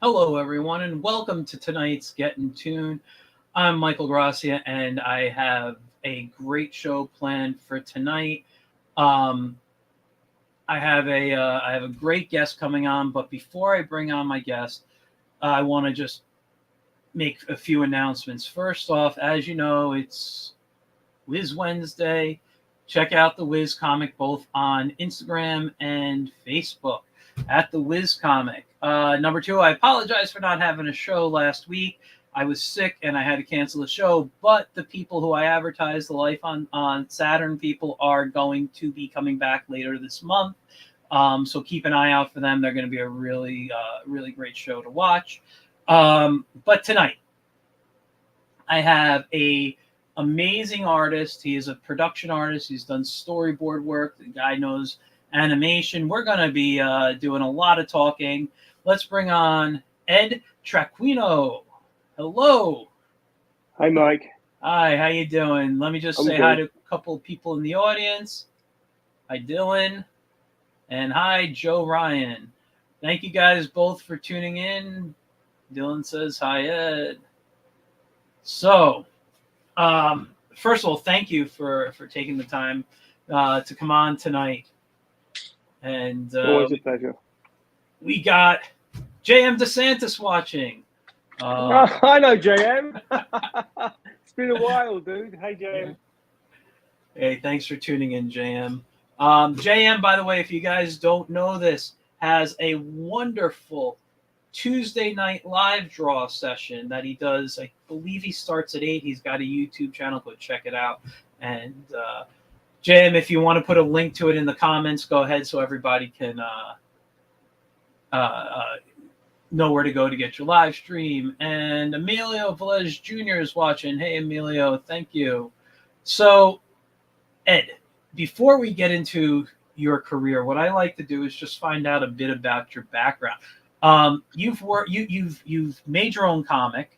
Hello, everyone, and welcome to tonight's Get in Tune. I'm Michael Gracia, and I have a great show planned for tonight. Um, I have a great guest coming on, but before I bring on my guest, I want to just make a few announcements. First off, as you know, it's Wiz Wednesday. Check out the Wiz Comic both on Instagram and Facebook at the Wiz Comic. Number two, I apologize for not having a show last week. I was sick and I had to cancel the show, but the people who I advertised the Life on Saturn people are going to be coming back later this month. So keep an eye out for them. They're going to be a really great show to watch. But tonight, I have a amazing artist. He is a production artist. He's done storyboard work. The guy knows animation. We're going to be doing a lot of talking. Let's bring on Ed Traquino. Hello. Hi, Mike. Hi, how you doing? Let me just say hi to a couple of people in the audience. Hi, Dylan. And hi, Joe Ryan. Thank you guys both for tuning in. Dylan says hi, Ed. So, first of all, thank you for taking the time to come on tonight. And Always a pleasure. We got JM DeSantis watching. I know JM. It's been a while, dude. Hey, JM. Hey, thanks for tuning in, JM. JM, by the way, if you guys don't know this, has a wonderful Tuesday night live draw session that he does. I believe he starts at 8. He's got a YouTube channel. Go check it out. And JM, if you want to put a link to it in the comments, go ahead so everybody can know where to go to get your live stream. And Emilio Velez Jr. is watching. Hey, Emilio, thank you. So, Ed, before we get into your career, what I like to do is just find out a bit about your background. You've made your own comic.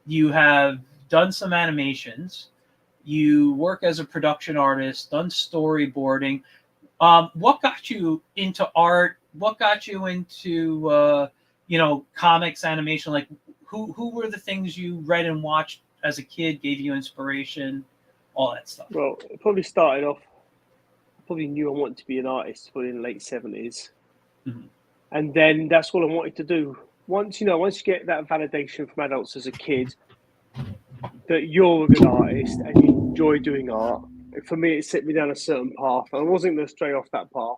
You have done some animations. You work as a production artist, done storyboarding. What got you into art? What got you into comics, animation? Like who were the things you read and watched as a kid, gave you inspiration, all that stuff? Well, it probably started off. I probably knew I wanted to be an artist, probably in the late 70s. Mm-hmm. And then that's all I wanted to do. Once you get that validation from adults as a kid that you're a good artist and you enjoy doing art, for me, it set me down a certain path. I wasn't going to stray off that path,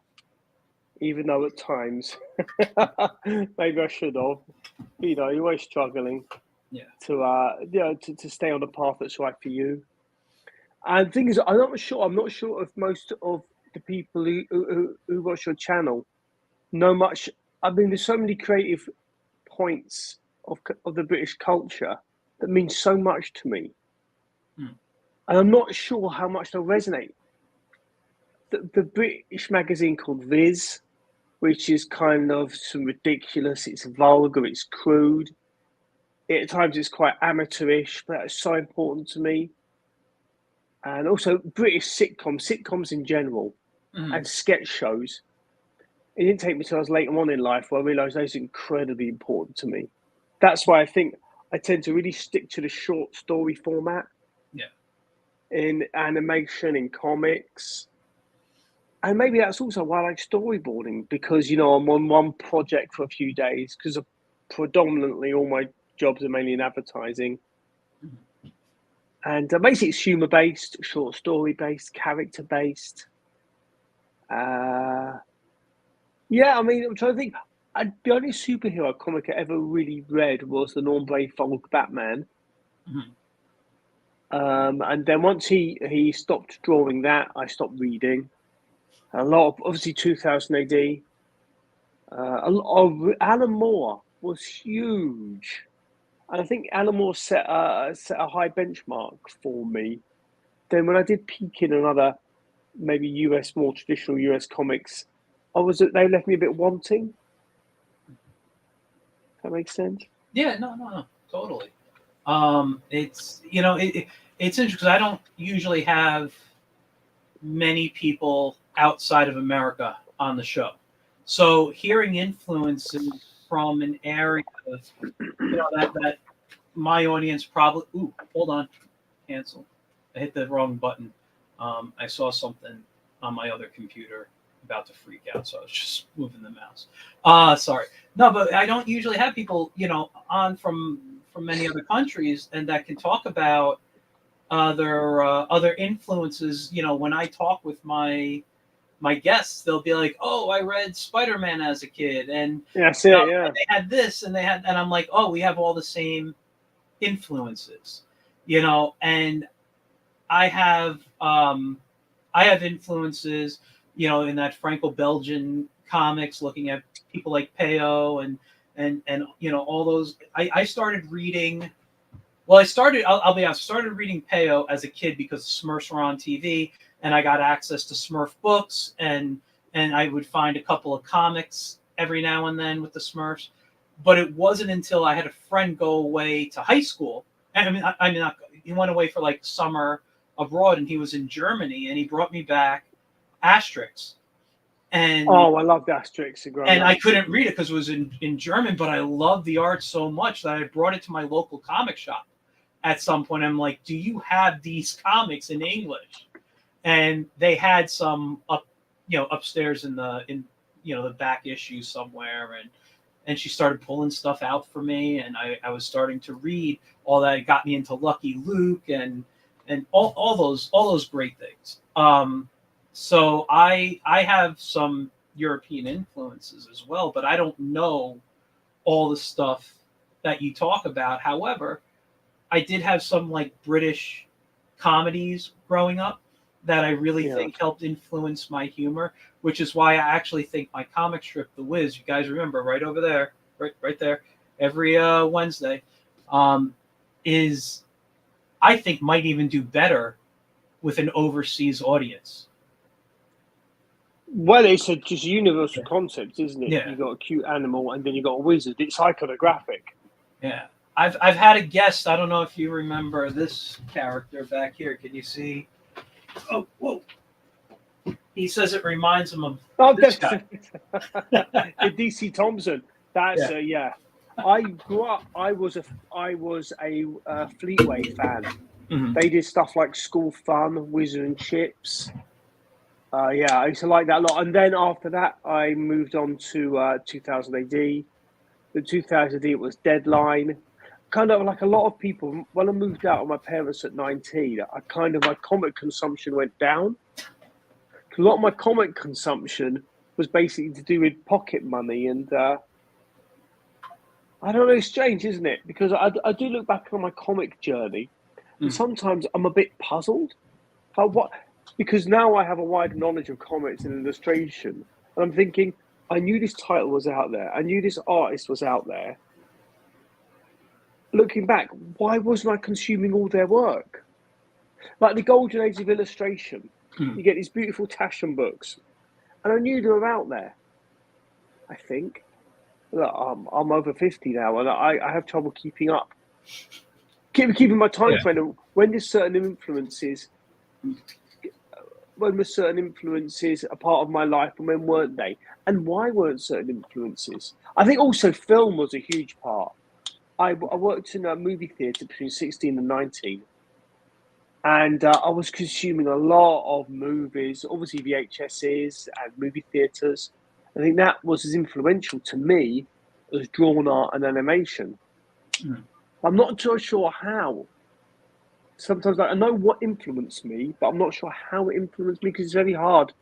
even though at times maybe I should have. You're always struggling to stay on the path that's right for you. And the thing is, I'm not sure if most of the people who watch your channel know much. I mean, there's so many creative points of the British culture that mean so much to me. And I'm not sure how much they'll resonate. The British magazine called Viz, which is kind of some ridiculous, it's vulgar, it's crude. At times it's quite amateurish, but it's so important to me. And also British sitcoms in general, and sketch shows. It didn't take me till I was later on in life where I realised those are incredibly important to me. That's why I think I tend to really stick to the short story format. Yeah. In animation, in comics. And maybe that's also why I like storyboarding, because, I'm on one project for a few days, because predominantly all my jobs are mainly in advertising. And basically it's humour-based, short story-based, character-based. Yeah, I mean, I'm trying to think. The only superhero comic I ever really read was the Norm Brayfold Batman. And then once he stopped drawing that, I stopped reading. A lot of, obviously, 2000 AD. A lot of Alan Moore was huge. And I think Alan Moore set a high benchmark for me. Then when I did peek in another, maybe more traditional US comics, they left me a bit wanting. That makes sense? Yeah, no, totally. It's it's interesting because I don't usually have many people outside of America on the show, so hearing influences from an area, that my audience probably. Ooh, hold on, cancel. I hit the wrong button. I saw something on my other computer about to freak out, so I was just moving the mouse. Sorry. No, but I don't usually have people, on from many other countries, and that can talk about other influences. When I talk with my guests, they'll be like, "Oh, I read Spider-Man as a kid, and That's it. Yeah. and they had this, and and I'm like, oh, we have all the same influences, and I have influences, in that Franco-Belgian comics, looking at people like Peo and all those. I started reading. Well, I'll be honest. I started reading Peo as a kid because Smurfs were on TV, and I got access to Smurf books, and I would find a couple of comics every now and then with the Smurfs. But it wasn't until I had a friend go away to high school. He went away for like summer abroad, and he was in Germany, and he brought me back Asterix. And I loved Asterix and I couldn't read it because it was in German, but I loved the art so much that I brought it to my local comic shop at some point. I'm like, do you have these comics in English? And they had some upstairs in the back issue somewhere, and she started pulling stuff out for me, and I was starting to read all that. It got me into Lucky Luke and all those great things. So I have some European influences as well, but I don't know all the stuff that you talk about. However, I did have some like British comedies growing up that I really think helped influence my humor, which is why I actually think my comic strip, The Wiz, you guys remember right over there, right there, every Wednesday, is, I think, might even do better with an overseas audience. Well, it's just universal concept, isn't it? Yeah. You got a cute animal, and then you got a wizard. It's iconographic. Yeah. I've had a guest. I don't know if you remember this character back here. Can you see? Oh, whoa. He says it reminds him of this guy. DC Thompson. That's yeah. I grew up. I was a Fleetway fan. Mm-hmm. They did stuff like School Fun, Wizard and Chips. I used to like that a lot. And then after that, I moved on to 2000 AD. The 2000 AD, it was Deadline. Kind of like a lot of people, when I moved out of my parents at 19, my comic consumption went down. A lot of my comic consumption was basically to do with pocket money, and I don't know, it's strange, isn't it? Because I do look back on my comic journey, and sometimes I'm a bit puzzled. Because now I have a wide knowledge of comics and illustration, and I'm thinking, I knew this title was out there, I knew this artist was out there. Looking back, why wasn't I consuming all their work? Like the golden age of illustration, you get these beautiful Taschen books, and I knew they were out there. I think. Look, I'm over 50 now, and I have trouble keeping up. Keeping my time frame. When there's certain influences, when were certain influences a part of my life, and when weren't they? And why weren't certain influences? I think also film was a huge part. I worked in a movie theatre between 16 and 19, and I was consuming a lot of movies, obviously VHSs and movie theatres. I think that was as influential to me as drawn art and animation. I'm not so sure how. Sometimes I know what influenced me, but I'm not sure how it influenced me, because it's very hard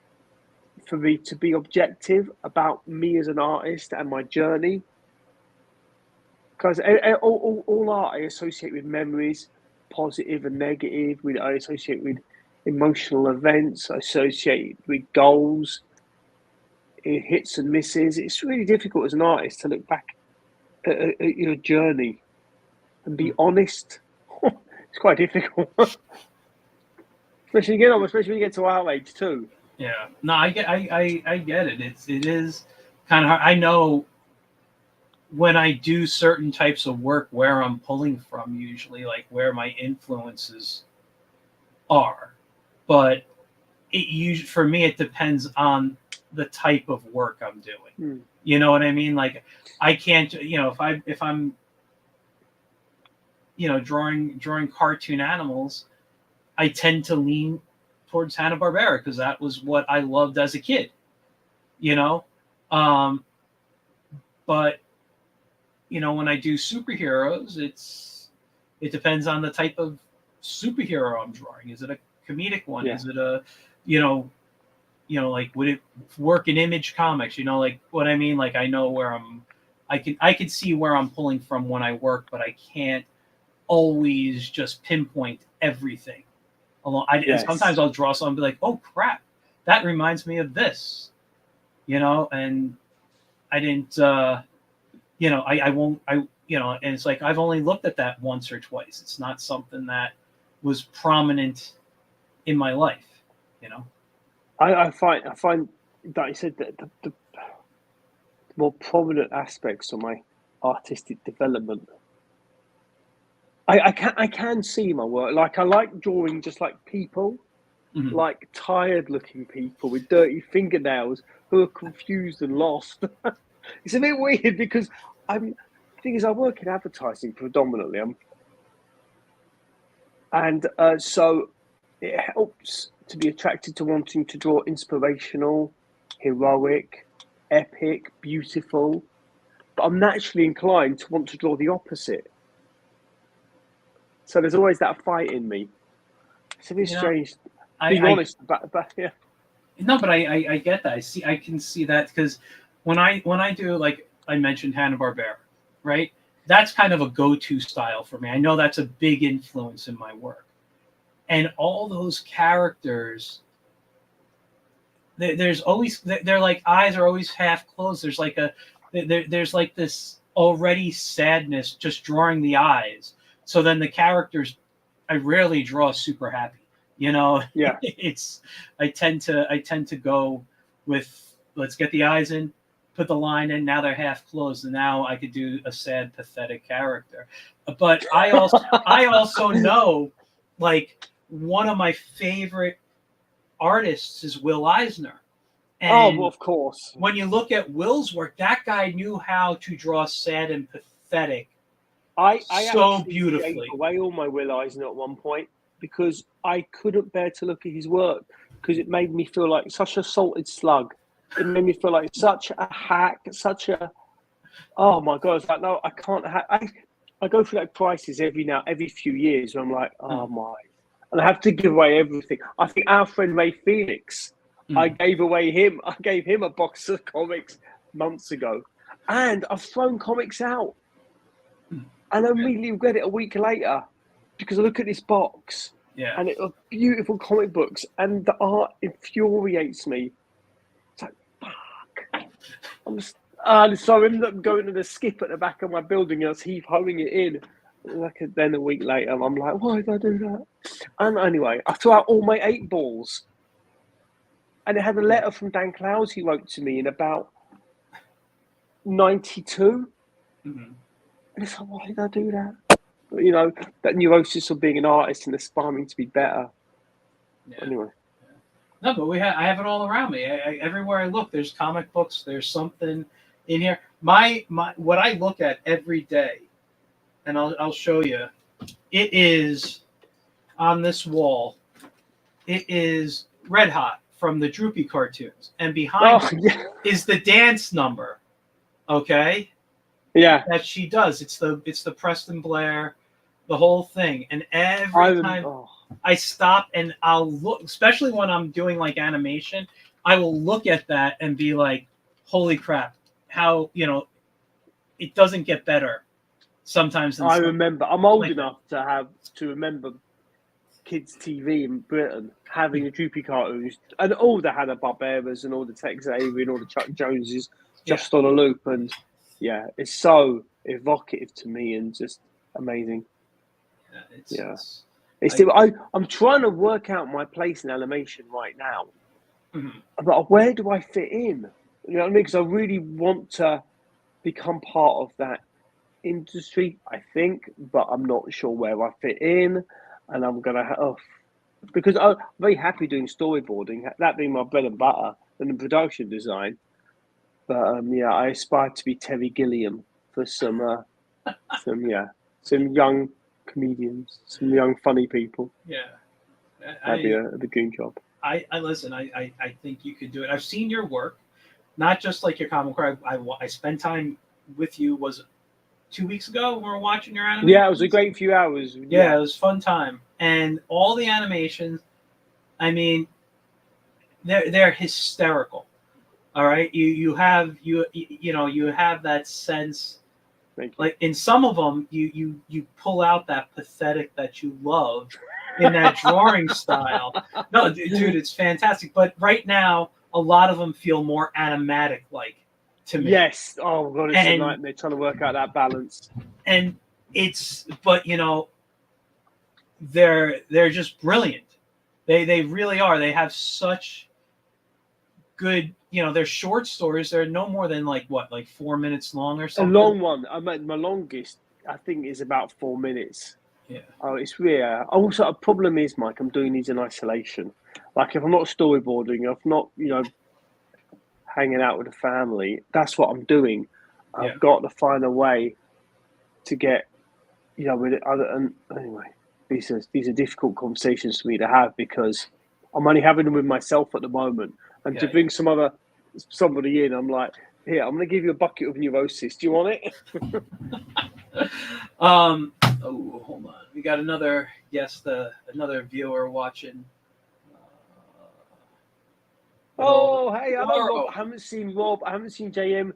for me to be objective about me as an artist and my journey. Because all art I associate with memories, positive and negative. I associate with emotional events. I associate with goals, hits and misses. It's really difficult as an artist to look back at your journey and be honest. It's quite difficult, especially when you get to our age too. Yeah, no, I get it. It is kind of hard. I know when I do certain types of work where I'm pulling from, usually, like where my influences are, but for me it depends on the type of work I'm doing. Mm. You know what I mean? Like I can't, if I'm drawing cartoon animals, I tend to lean towards Hanna-Barbera because that was what I loved as a kid. You know, but when I do superheroes, it depends on the type of superhero I'm drawing. Is it a comedic one? Yeah. Is it a, like would it work in Image Comics? Like what I mean. Like I know where I can see where I'm pulling from when I work, but I can't always just pinpoint everything. Yes. Sometimes I'll draw something and be like, oh crap, that reminds me of this, and I didn't, I won't, and it's like I've only looked at that once or twice. It's not something that was prominent in my life, I find that you said that the more prominent aspects of my artistic development. I can see my work. Like I like drawing just like people, Mhm. like tired looking people with dirty fingernails who are confused and lost. It's a bit weird because the thing is I work in advertising predominantly. So it helps to be attracted to wanting to draw inspirational, heroic, epic, beautiful. But I'm naturally inclined to want to draw the opposite. So there's always that fight in me. It's a bit strange. Being honest about yeah. No, but I get that. I can see that because when I do, like I mentioned, Hanna-Barbera, right? That's kind of a go-to style for me. I know that's a big influence in my work, and all those characters, there's always they're like eyes are always half closed. There's like there's like this already sadness just drawing the eyes. So then the characters, I rarely draw super happy. Yeah. I tend to go with, let's get the eyes in, put the line in. Now they're half closed, and now I could do a sad, pathetic character. But I also know, like, one of my favorite artists is Will Eisner. And well, of course. when you look at Will's work, that guy knew how to draw sad and pathetic I so actually beautifully. gave away all my Will Eisner at one point because I couldn't bear to look at his work because it made me feel like such a salted slug. It made me feel like such a hack, oh my God. It's like, no, I can't I go through that crisis every few years where I'm like, oh my, and I have to give away everything. I think our friend Ray Phoenix, I gave him a box of comics months ago, and I've thrown comics out. And I immediately regret it a week later because I look at this box and it's beautiful comic books and the art infuriates me. It's like, fuck. So I ended up going to the skip at the back of my building and I was heave-hoeing it in. Then a week later, I'm like, why did I do that? And anyway, I threw out all my 8 balls. And it had a letter from Dan Clowes he wrote to me in about 92. Mm-hmm. And it's like, why did I do that? But, that neurosis of being an artist and aspiring to be better. Yeah. Anyway. No, but I have it all around me. Everywhere I look, there's comic books. There's something in here. My what I look at every day, and I'll show you. It is on this wall. It is Red Hot from the Droopy cartoons, and behind is the dance number. Okay. Yeah, that she does. It's the Preston Blair, the whole thing. And every time I stop and I'll look, especially when I'm doing like animation, I will look at that and be like, "Holy crap! How it doesn't get better sometimes." I remember. I'm old enough to remember kids' TV in Britain having the Droopy cartoons and all the Hanna-Barberas and all the Tex Avery and all the Chuck Joneses just on a loop and. Yeah, it's so evocative to me and just amazing. I'm trying to work out my place in animation right now. Mm-hmm. But where do I fit in? You know what I mean? Because I really want to become part of that industry, I think, but I'm not sure where I fit in. And I'm going to because I'm very happy doing storyboarding, that being my bread and butter. than in production design. But yeah, I aspire to be Terry Gilliam for some young comedians, some young funny people. Yeah. That'd be a goon job. I listen. I think you could do it. I've seen your work, not just like your comic book. I spent time with you. Was it 2 weeks ago? We were watching your animation. Yeah, it was a great few hours. Yeah, it was fun time, and all the animations. I mean, they're hysterical. All right, you have that sense. Like in some of them, you pull out that pathetic that you love in that drawing style. No, dude, it's fantastic. But right now, a lot of them feel more animatic like to me. Yes. Oh god, it's a nightmare trying to work out that balance. And but they're just brilliant. They really are. They have such good, they're short stories. They're no more than like 4 minutes long or something. A long one. My longest, I think, is about 4 minutes. Yeah. Oh, it's weird. Also, a problem is, Mike, I'm doing these in isolation. Like if I'm not storyboarding, if I'm not, hanging out with the family, that's what I'm doing. I've got to find a way to get, with it other. And anyway, these are difficult conversations for me to have because I'm only having them with myself at the moment. And to bring somebody in, I'm like, here, I'm going to give you a bucket of neurosis. Do you want it? Oh, hold on. We got another guest, another viewer watching. Oh, hey, hello, Rob. I haven't seen Rob. I haven't seen JM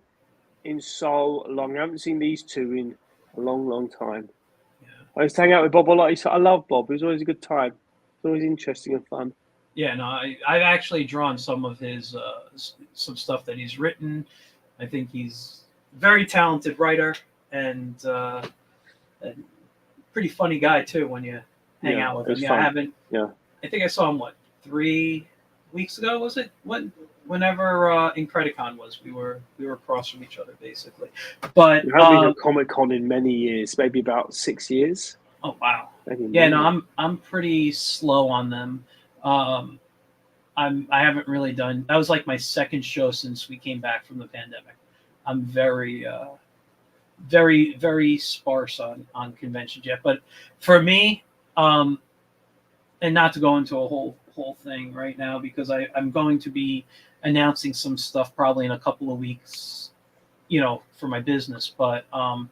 in so long. I haven't seen these two in a long, long time. Yeah. I used to hang out with Bob a lot. I love Bob. It was always a good time. It's always interesting and fun. Yeah, no, I've actually drawn some of his some stuff that he's written. I think he's a very talented writer and pretty funny guy too when you hang out with him. Yeah, I think I saw him 3 weeks ago, was it? Whenever Incredicon was, we were across from each other basically. But we haven't been at Comic-Con in many years, maybe about 6 years. Oh wow! Yeah, no, I'm pretty slow on them. I haven't really done. That was like my second show since we came back from the pandemic. I'm very, very sparse on conventions yet. But for me, and not to go into a whole thing right now because I'm going to be announcing some stuff probably in a couple of weeks, for my business. But I'm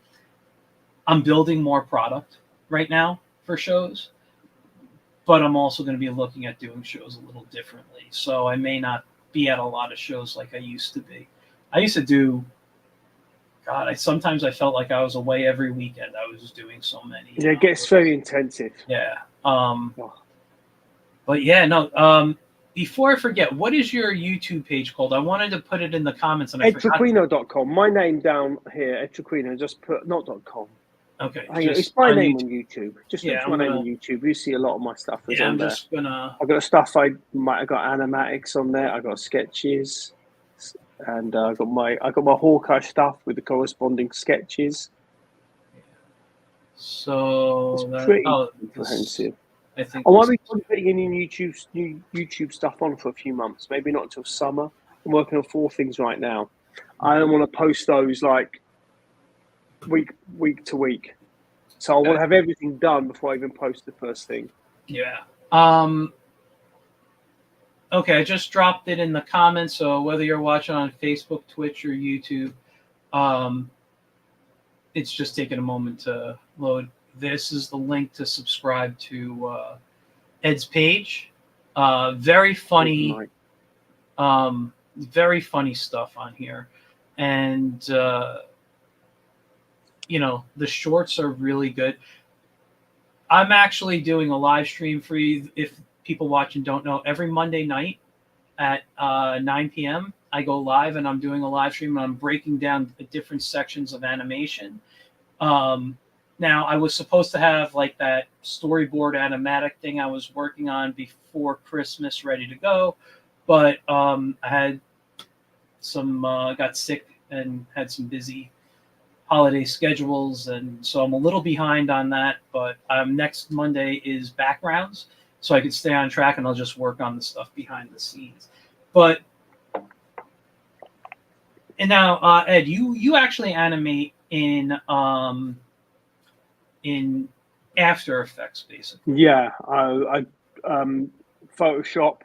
building more product right now for shows. But I'm also going to be looking at doing shows a little differently. So I may not be at a lot of shows like I used to be. I used to do, sometimes I felt like I was away every weekend. I was doing so many. Yeah, it gets very intensive. Yeah. But yeah, no. Before I forget, what is your YouTube page called? I wanted to put it in the comments. And EdTraquino.com. My name down here, Ed Traquino, just put not .com. Okay. It's my name on YouTube. Just look for my name on YouTube. You see a lot of my stuff is on there. I've got stuff I got animatics on there. I got sketches, and I got my Hawkeye stuff with the corresponding sketches. So it's pretty comprehensive. I might be putting any new YouTube stuff on for a few months. Maybe not until summer. I'm working on 4 things right now. I don't want to post those like week to week. So I want to have everything done before I even post the first thing. Yeah. Okay, I just dropped it in the comments. So whether you're watching on Facebook, Twitch, or YouTube, it's just taking a moment to load. This is the link to subscribe to Ed's page. Very funny, very funny stuff on here, and the shorts are really good. I'm actually doing a live stream for you. If people watching don't know, every Monday night at 9 p.m. I go live and I'm doing a live stream and I'm breaking down the different sections of animation. Now, I was supposed to have like that storyboard animatic thing I was working on before Christmas ready to go, but I had got sick and had some busy holiday schedules, and so I'm a little behind on that. But next Monday is backgrounds, so I could stay on track, and I'll just work on the stuff behind the scenes. But And now, Ed, you actually animate in After Effects, basically. Yeah, I Photoshop.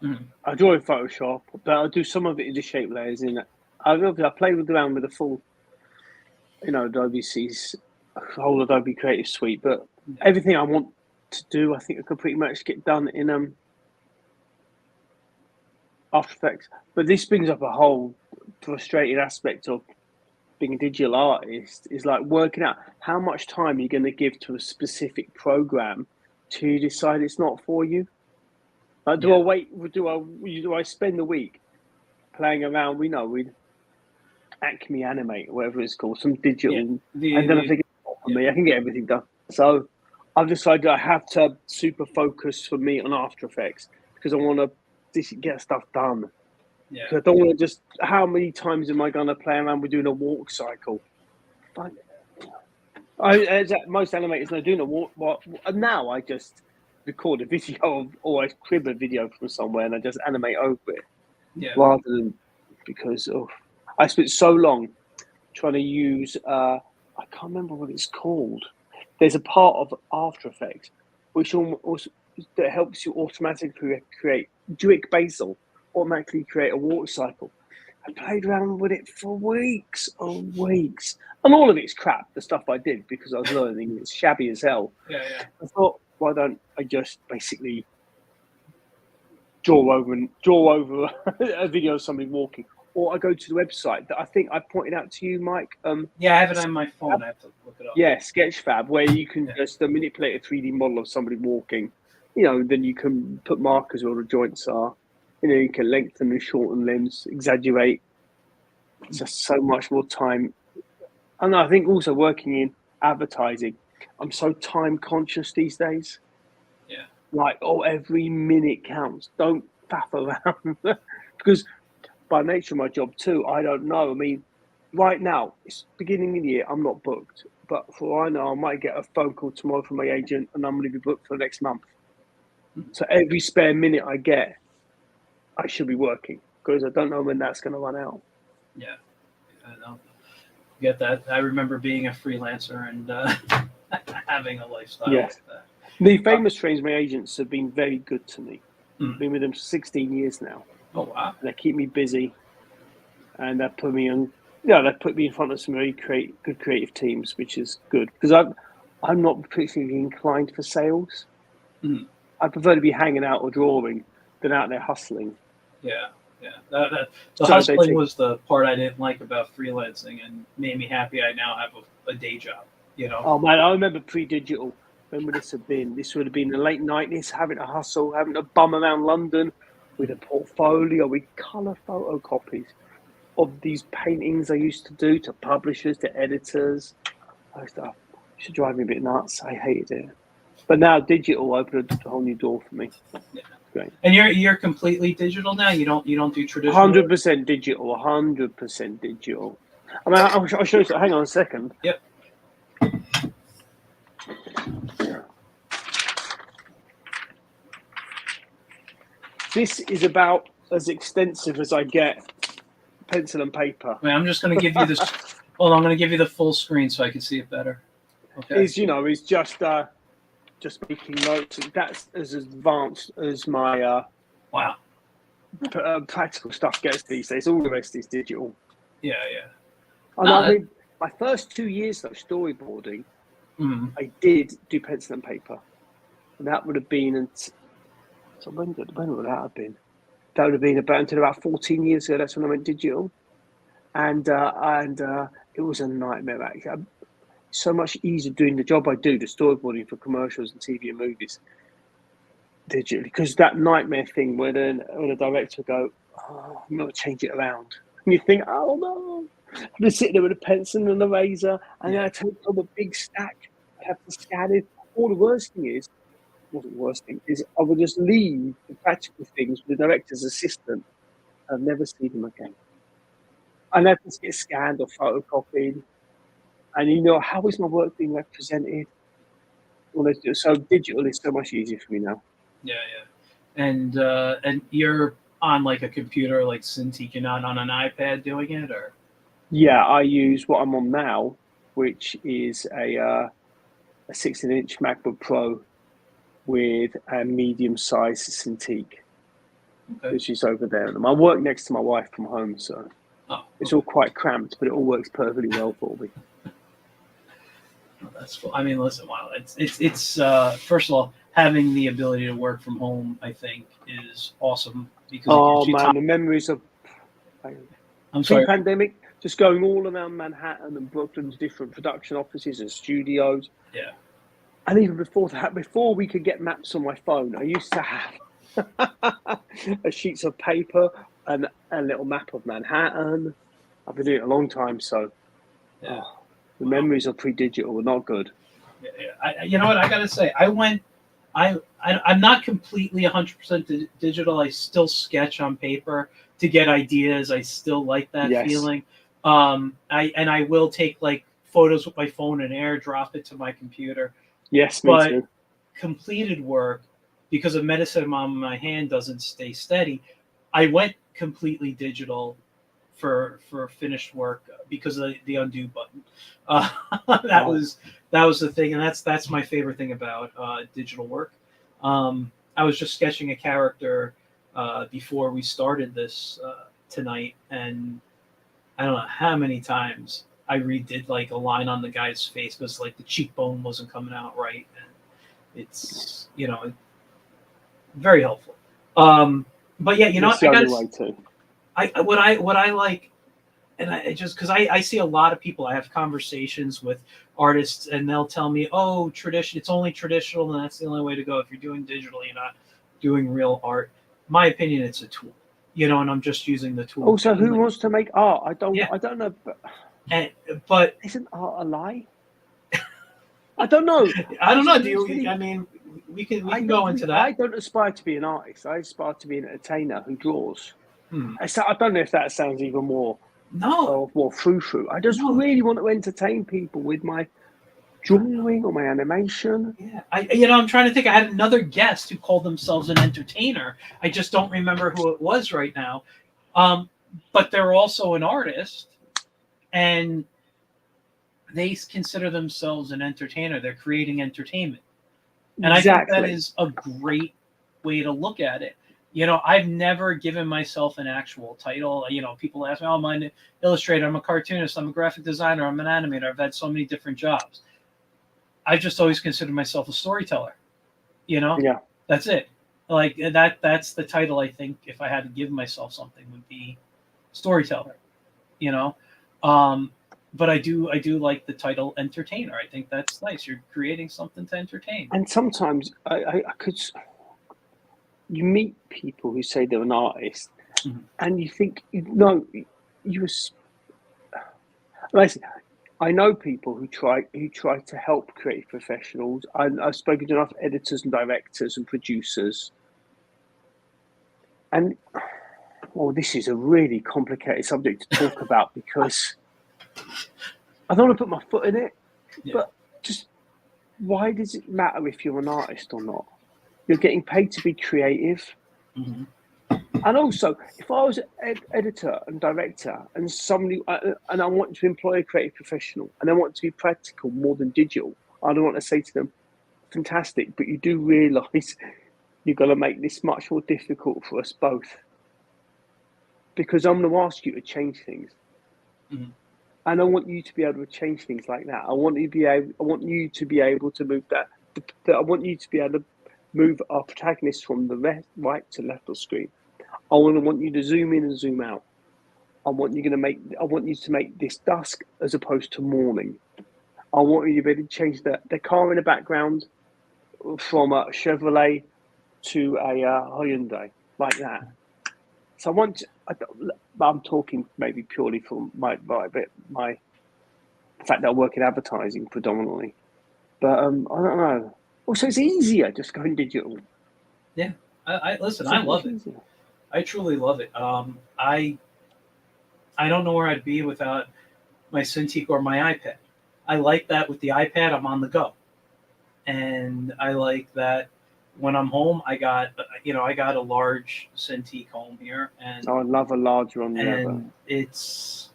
Mhm. I draw in Photoshop, but I do some of it in the shape layers. I play around with the full, Adobe C's whole Adobe Creative Suite. But everything I want to do, I think I could pretty much get done in After Effects. But this brings up a whole frustrating aspect of being a digital artist, is like working out how much time you're going to give to a specific program to decide it's not for you. Like, do I wait? Do I spend the week playing around? With Acme Animate, or whatever it's called, some digital, and then I think it's not for me. I can get everything done. So I've decided I have to super focus for me on After Effects because I want to get stuff done. Yeah. Because I don't want to just. How many times am I going to play around with doing a walk cycle? But as most animators are doing a walk. Now I just record a video or I crib a video from somewhere and I just animate over it. Yeah. Rather than because I spent so long trying to use I can't remember what it's called. There's a part of After Effects which also that helps you automatically create Basil automatically create a water cycle. I played around with it for weeks and weeks, and all of it's crap. The stuff I did because I was learning, it's shabby as hell. Yeah. I thought, why don't I just basically draw over a video of somebody walking, or I go to the website that I think I pointed out to you, Mike. Yeah, I have it on my phone. I have to look it up. Yeah, Sketchfab, where you can just manipulate a 3D model of somebody walking. Then you can put markers where the joints are. You can lengthen and shorten limbs, exaggerate. It's just so much more time. And I think also working in advertising, I'm so time conscious these days. Yeah. Like, every minute counts. Don't faff around. Because by nature of my job too, I don't know. I mean, right now, it's beginning of the year, I'm not booked. But for all I know, I might get a phone call tomorrow from my agent and I'm going to be booked for the next month. So every spare minute I get, I should be working because I don't know when that's going to run out. Yeah. I know. Get that. I remember being a freelancer and having a lifestyle like that. The famous transfer agents have been very good to me. Mm. Been with them 16 years now. Oh wow! They keep me busy, and they put me on. They put me in front of some very good creative teams, which is good because I'm not particularly inclined for sales. Mm. I prefer to be hanging out or drawing than out there hustling. Yeah. The hustling was the part I didn't like about freelancing, and made me happy. I now have a day job. Oh man, I remember pre-digital. When would this have been? This would have been the late 90s, having to hustle, having to bum around London with a portfolio, with colour photocopies of these paintings I used to do to publishers, to editors. It used to drive me a bit nuts. I hated it. But now digital opened a whole new door for me. Yeah. Great. And you're completely digital now. You don't do traditional. 100% digital. 100% digital. I mean, I'll show you. Hang on a second. Yep. This is about as extensive as I get pencil and paper. I mean, I'm just going to give you this. Well, I'm going to give you the full screen so I can see it better. Okay. Is just making notes. That's as advanced as my wow practical stuff gets these days. All the rest is digital. Yeah. I mean, my first 2 years of storyboarding, I did do pencil and paper, and that would have been. So when would that have been? That would have been until about 14 years ago. That's when I went digital, and it was a nightmare. Actually, so much easier doing the job I do, the storyboarding for commercials and TV and movies, digitally, because that nightmare thing where the director go, I'm going to change it around, and you think, oh no, I'm just sitting there with a pencil and a razor, and then I take on a big stack, I have to scan it. All the worst thing is. Wasn't the worst thing is I would just leave the practical things with the director's assistant and never see them again. And that just get scanned or photocopied. And how is my work being represented? So digital is so much easier for me now. Yeah. And on like a computer like Cintiq, you're not on an iPad doing it, or? Yeah, I use what I'm on now, which is a 16-inch MacBook Pro with a medium-sized Cintiq, Okay. which is over there. And I work next to my wife from home, so Oh, it's okay. all quite cramped, but it all works perfectly well for me. Oh, that's cool. I mean, listen, wow, it's first of all, having the ability to work from home, I think, is awesome because it Oh gives you time. man, the memories of I'm sorry. pre-pandemic, just going all around Manhattan and Brooklyn's different production offices and studios. Yeah. And even before that, before we could get maps on my phone, I used to have sheets of paper and a little map of Manhattan. I've been doing it a long time, so Yeah. the Wow. memories of pre-digital were not good. Yeah. You know what? I gotta say, I'm not completely 100% digital. I still sketch on paper to get ideas. I still like that Yes, feeling. I will take like photos with my phone and airdrop it to my computer. yes, me But too. completed work, because of medicine on my hand doesn't stay steady, I went completely digital for finished work because of the undo button. Uh, that Oh, was that was the thing, and that's my favorite thing about digital work. I was just sketching a character before we started this tonight, and I don't know how many times I redid like a line on the guy's face because like the cheekbone wasn't coming out right, and it's very helpful. Um, but yeah, you know that's what? the only way to. What I like, and I just because I see a lot of people. I have conversations with artists, and they'll tell me, "Oh, tradition. It's only traditional, and that's the only way to go. If you're doing digital, you're not doing real art." My opinion, it's a tool, and I'm just using the tool Also, who mainly. wants to make art? Yeah, I don't know, but and, but isn't art a lie? I don't know. I don't know. Do It's you? really, I mean, we can go into I that. don't aspire to be an artist. I aspire to be an entertainer who draws. Hmm. I don't know if that sounds even more No, more frou-frou. I just no. really want to entertain people with my drawing or my animation. Yeah, I'm trying to think. I had another guest who called themselves an entertainer. I just don't remember who it was right now. Um, but they're also an artist, and they consider themselves an entertainer. They're creating entertainment, and I think that Exactly. is a great way to look at it. I've never given myself an actual title. People ask me, "Oh, I'm an illustrator. I'm a cartoonist. I'm a graphic designer. I'm an animator. I've had so many different jobs." I've just always considered myself a storyteller. You know, Yeah. that's it. Like that's the title. I think if I had to give myself something, would be storyteller. You know, um, but I do like the title entertainer. I think that's nice. You're creating something to entertain. And sometimes I could, you meet people who say they're an artist Mhm. and you think, no, you was, listen, I know people who try to help creative professionals. I've spoken to enough editors and directors and producers, and well, this is a really complicated subject to talk about because I don't want to put my foot in it, Yeah. but just why does it matter if you're an artist or not? You're getting paid to be creative. Hmm. And also, if I was an editor and director and somebody, and I want to employ a creative professional and I want to be practical more than digital, I don't want to say to them, fantastic, but you do realise you're going to make this much more difficult for us both because I'm going to ask you to change things. Hmm. And I want you to be able to change things like that. I want you to be able to move that. I want you to be able to move our protagonist from the right to left of screen. I want you to zoom in and zoom out. I want you to make this dusk as opposed to morning. I want you to be able to change the car in the background from a Chevrolet to a Hyundai like that. So I'm talking maybe purely from my the fact that I work in advertising predominantly. But I don't know. Also, it's easier just going digital. Yeah. I listen. So I much love it. easier. I truly love it. I don't know where I'd be without my Cintiq or my iPad. I like that with the iPad, I'm on the go, and I like that when I'm home, I got a large Cintiq home here, I love a large one. and it's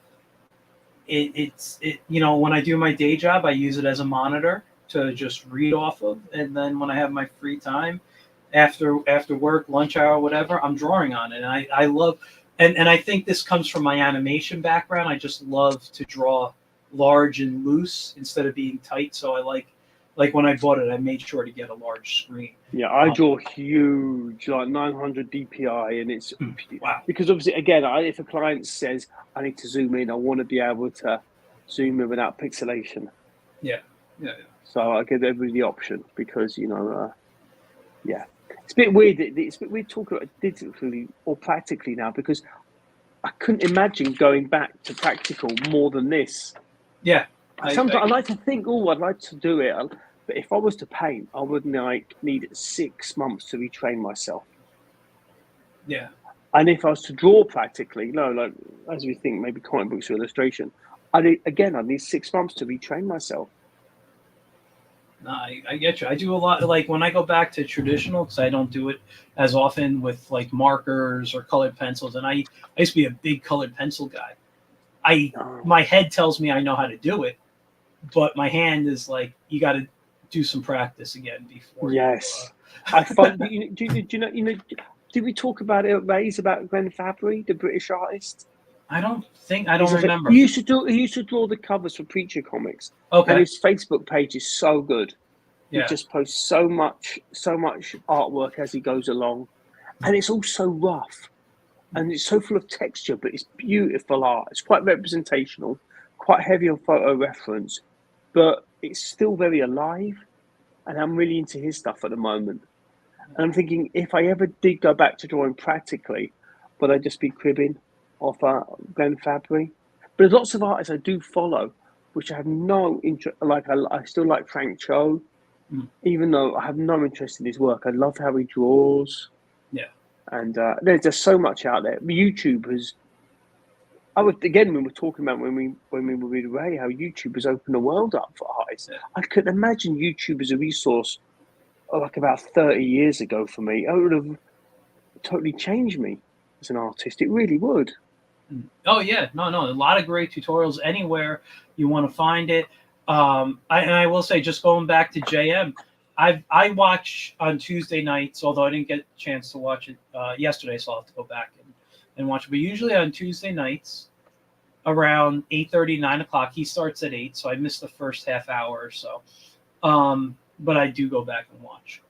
when I do my day job, I use it as a monitor to just read off of, and then when I have my free time after work, lunch hour, whatever, I'm drawing on it. And I love, and I think this comes from my animation background. I just love to draw large and loose instead of being tight. So I like when I bought it, I made sure to get a large screen. Yeah, I draw huge, like 900 DPI, and it's wow. Because obviously, again, if a client says I need to zoom in, I want to be able to zoom in without pixelation. Yeah. So I give everybody the option because yeah, it's a bit weird. It's a bit weird talking about digitally or practically now because I couldn't imagine going back to practical more than this. Yeah. Sometimes I like to think, I'd like to do it. But if I was to paint, I would need 6 months to retrain myself. Yeah. And if I was to draw practically, like as we think, maybe comic books or illustration, I'd need 6 months to retrain myself. No, I get you. I do a lot, like when I go back to traditional, because I don't do it as often with like markers or colored pencils. And I used to be a big colored pencil guy. My head tells me I know how to do it, but my hand is like, you got to do some practice again before. Yes, I find. Did we talk about it, Raise, about Glenn Fabry, the British artist? I don't remember. He used to draw the covers for Preacher Comics. Okay. And his Facebook page is so good. Yeah. He just posts so much artwork as he goes along, and it's all so rough, and it's so full of texture, but it's beautiful art. It's quite representational, quite heavy on photo reference, but it's still very alive. And I'm really into his stuff at the moment. And I'm thinking, if I ever did go back to drawing practically, would I just be cribbing off Glenn Fabry? But there's lots of artists I do follow, which I have no interest. Like I still like Frank Cho, even though I have no interest in his work. I love how he draws. Yeah. And there's just so much out there. YouTube has. When we're talking about when we were with Ray, how YouTube has opened the world up for artists. Yeah. I could imagine YouTube as a resource like about 30 years ago for me. It would have totally changed me as an artist. It really would. Oh yeah, no, a lot of great tutorials anywhere you want to find it. I will say, just going back to JM, I watch on Tuesday nights, although I didn't get a chance to watch it yesterday, so I'll have to go back and watch it. But usually on Tuesday nights, around 8:30, 9 o'clock, he starts at 8, so I missed the first half hour or so. But I do go back and watch.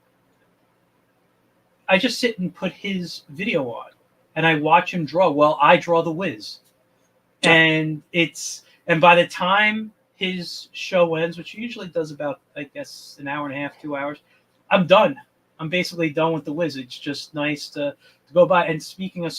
I just sit and put his video on, and I watch him draw. Well, I draw the whiz, and by the time his show ends, which usually does about, I guess, an hour and a half, 2 hours, I'm done. I'm basically done with the whiz. It's just nice to go by. And speaking of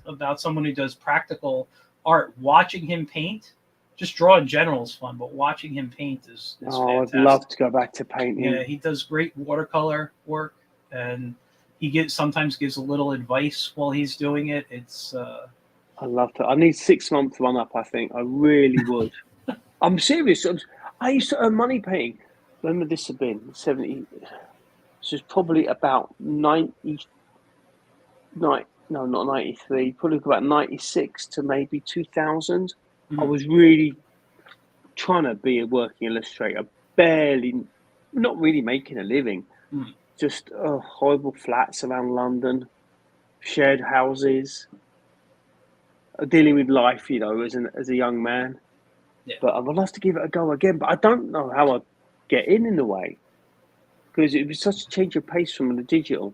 about someone who does practical art, watching him paint, just draw in general is fun, but watching him paint is fantastic. I'd love to go back to painting. Yeah, he does great watercolor work, and he sometimes gives a little advice while he's doing it. It's I love to. I need 6 months run up. I think I really would. I'm serious. I used to earn money painting. When would this have been? 70. This is probably about 90. No, not 93. Probably about 96 to maybe 2000. I was really trying to be a working illustrator. Not really making a living. Just horrible flats around London, shared houses, dealing with life, as a young man. Yeah. But I would love to give it a go again. But I don't know how I'd get in the way because it was such a change of pace from the digital.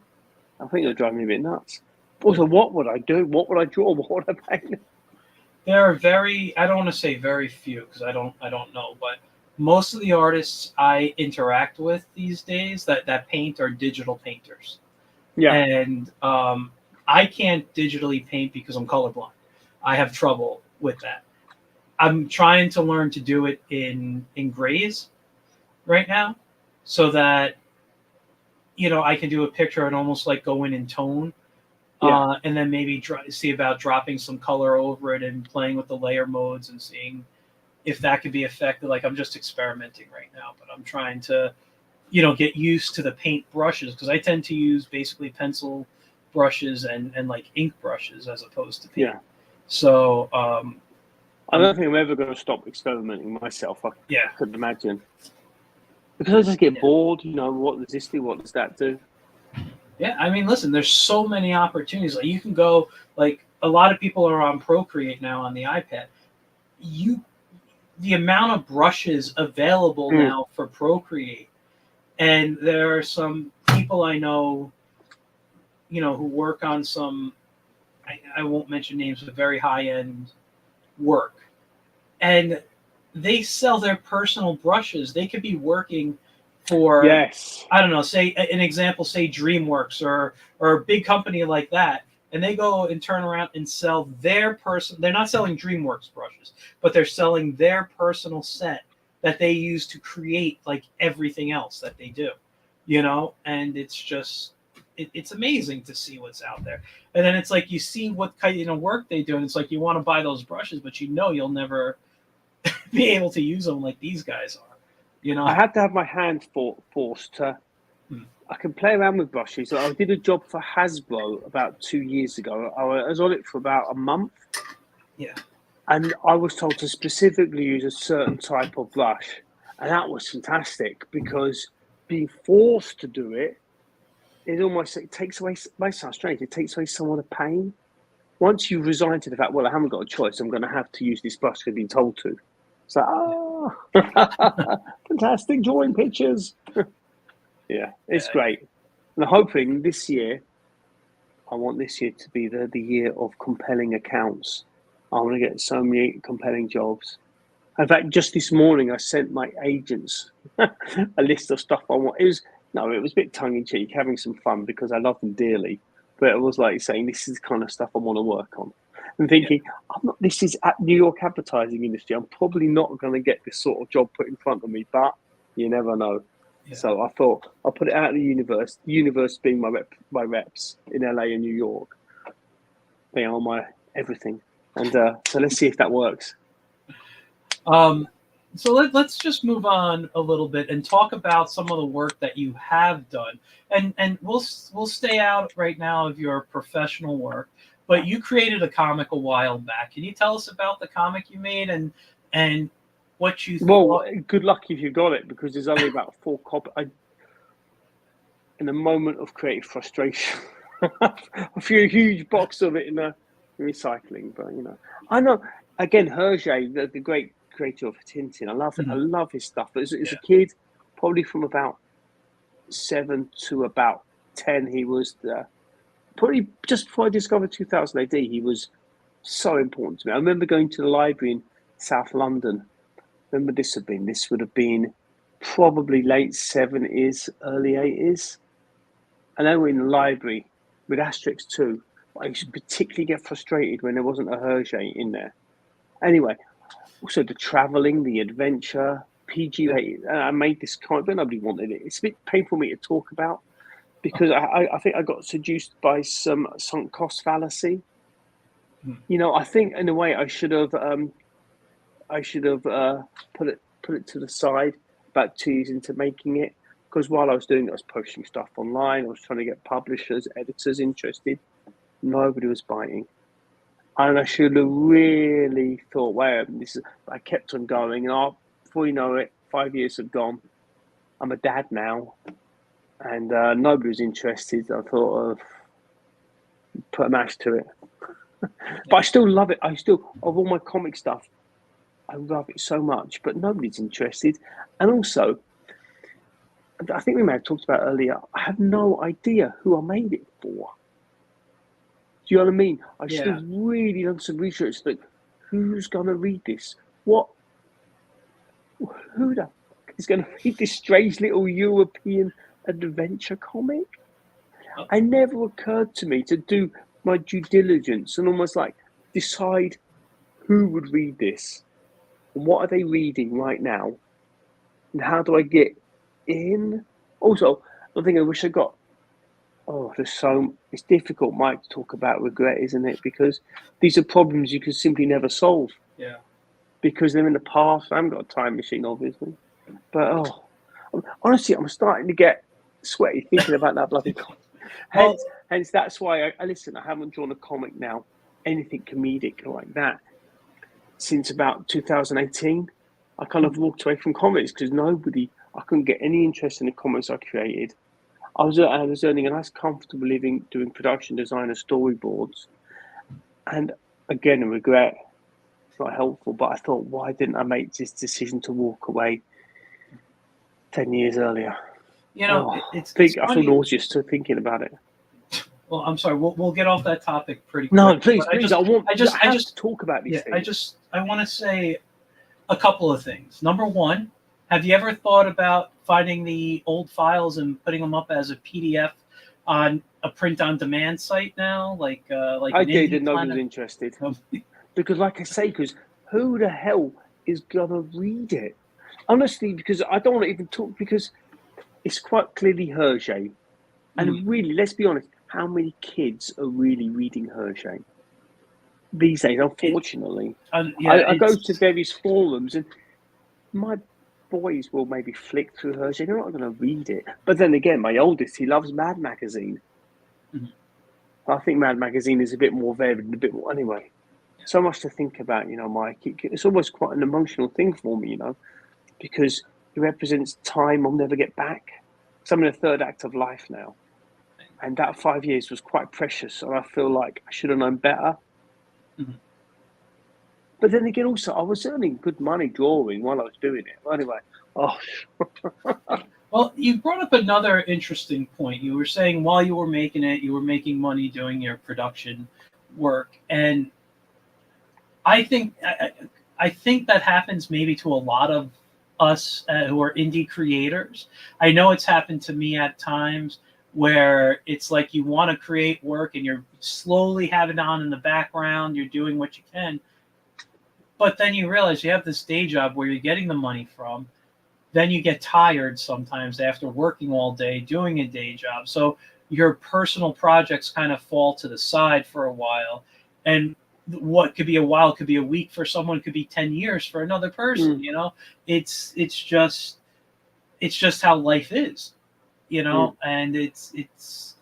I think it would drive me a bit nuts. Also, what would I do? What would I draw? What would I paint? There are I don't want to say very few because I don't know, but most of the artists I interact with these days that paint are digital painters. Yeah. And I can't digitally paint because I'm colorblind. I have trouble with that. I'm trying to learn to do it in grays right now so that, I can do a picture and almost like go in tone. Yeah. And then maybe see about dropping some color over it and playing with the layer modes and seeing if that could be effective. Like I'm just experimenting right now, but I'm trying to get used to the paint brushes, because I tend to use basically pencil brushes and like ink brushes as opposed to paint. Yeah. So I don't think I'm ever going to stop experimenting myself. I yeah, couldn't imagine. Because I just get Yeah. bored, what does this do? What does that do? yeah. I mean, listen, there's so many opportunities. Like you can go, like a lot of people are on Procreate now on the iPad. The amount of brushes available now for Procreate, and there are some people I know, who work on some, I won't mention names, but very high end work, and they sell their personal brushes. They could be working for, Yes. I don't know, say an example, say DreamWorks or a big company like that, and they go and turn around and sell their person. They're not selling DreamWorks brushes, but they're selling their personal set that they use to create like everything else that they do, and it's just it's amazing to see what's out there. And then it's like you see what kind of work they do, and it's like you want to buy those brushes, but you'll never be able to use them like these guys are. I had to have my hand forced to. I can play around with brushes. I did a job for Hasbro about 2 years ago. I was on it for about a month. Yeah. And I was told to specifically use a certain type of brush. And that was fantastic because being forced to do it, it takes away, it might sound strange, it takes away some of the pain. Once you resign to the fact, well, I haven't got a choice, I'm going to have to use this brush because I've been told to. It's like, fantastic, drawing pictures. Yeah, it's great. And I'm hoping this year, I want this year to be the year of compelling accounts. I want to get so many compelling jobs. In fact, just this morning, I sent my agents a list of stuff I want. It was a bit tongue in cheek, having some fun because I love them dearly. But it was like saying, this is the kind of stuff I want to work on. And thinking, this is at New York advertising industry. I'm probably not going to get this sort of job put in front of me, but you never know. Yeah. So I thought I'll put it out in the universe. The universe being my reps in LA and New York. They are my everything. And so let's see if that works. So let's just move on a little bit and talk about some of the work that you have done. And we'll stay out right now of your professional work, but you created a comic a while back. Can you tell us about the comic you made and what you thought? Well, good luck if you got it, because there's only about 4 copies. In a moment of creative frustration, I threw a huge box of it in the recycling. But I know, again, Hergé, the great creator of Tintin, I love his stuff. But as a kid, probably from about 7 to about 10, he was probably just before I discovered 2000 AD. He was so important to me. I remember going to the library in South London. When would this have been? This would have been probably late 70s, early 80s. And then we're in the library with Asterix 2. I used to particularly get frustrated when there wasn't a Hergé in there. Anyway, also the travelling, the adventure, PG rated. I made this comic, but nobody wanted it. It's a bit painful for me to talk about because I think I got seduced by some sunk cost fallacy. I think in a way I should have put it to the side about 2 years into making it. Because while I was doing it, I was posting stuff online. I was trying to get publishers, editors interested. Nobody was biting. And I should have really thought, I kept on going. And before you know it, 5 years have gone. I'm a dad now. And nobody was interested. I thought of put a mash to it. But I still love it. Of all my comic stuff, I love it so much. But nobody's interested. And also, I think we may have talked about earlier, I have no idea who I made it for. Do you know what I mean? I should have really done some research. Like, who's going to read this? Who the fuck is going to read this strange little European adventure comic? It never occurred to me to do my due diligence and almost like decide who would read this and what are they reading right now and how do I get in. Also, I think I wish I got. It's difficult, Mike, to talk about regret, isn't it? Because these are problems you can simply never solve. Yeah. Because they're in the past. I haven't got a time machine, obviously. But Honestly, I'm starting to get sweaty thinking about that bloody comic. Hence, that's why I listen. I haven't drawn a comic now, anything comedic like that, since about 2018. I kind of walked away from comics because I couldn't get any interest in the comics I created. I was earning a nice, comfortable living doing production design and storyboards, and again, a regret. It's not helpful, but I thought, why didn't I make this decision to walk away 10 years earlier? It's I feel funny. nauseous to thinking about it. Well, I'm sorry. We'll get off that topic pretty quick. No, please. I just to talk about these things. I want to say a couple of things. Number one, have you ever thought about finding the old files and putting them up as a PDF on a print-on-demand site now? Like I didn't know he was interested. Because, like I say, who the hell is gonna read it? Honestly, because I don't want to even talk, because it's quite clearly Hergé. And really, let's be honest, how many kids are really reading Hergé these days, unfortunately? I go to various forums and my boys will maybe flick through Hergé. They're not going to read it. But then again, my oldest, he loves Mad Magazine. Mm-hmm. I think Mad Magazine is a bit more varied, a bit more, anyway. So much to think about, Mike. It's almost quite an emotional thing for me, because it represents time I'll never get back. So I'm in the third act of life now. And that 5 years was quite precious, and I feel like I should have known better. Mm-hmm. But then again, also, I was earning good money drawing while I was doing it. Anyway, Well, you brought up another interesting point. You were saying while you were making it, you were making money doing your production work, and I think that happens maybe to a lot of us who are indie creators. I know it's happened to me at times, where it's like you want to create work and you're slowly having it on in the background, you're doing what you can, but then you realize you have this day job where you're getting the money from, then you get tired sometimes after working all day doing a day job. So your personal projects kind of fall to the side for a while, and what could be a while could be a week for someone, could be 10 years for another person. It's just how life is. And it's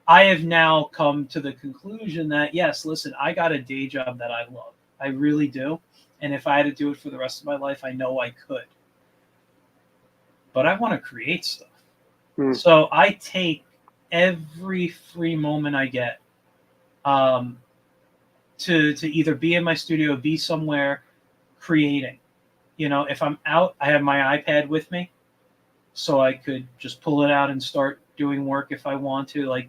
I have now come to the conclusion that, yes, listen, I got a day job that I love. I really do. And if I had to do it for the rest of my life, I know I could. But I want to create stuff. So I take every free moment I get to either be in my studio, be somewhere creating. If I'm out, I have my iPad with me, so I could just pull it out and start doing work if I want to. And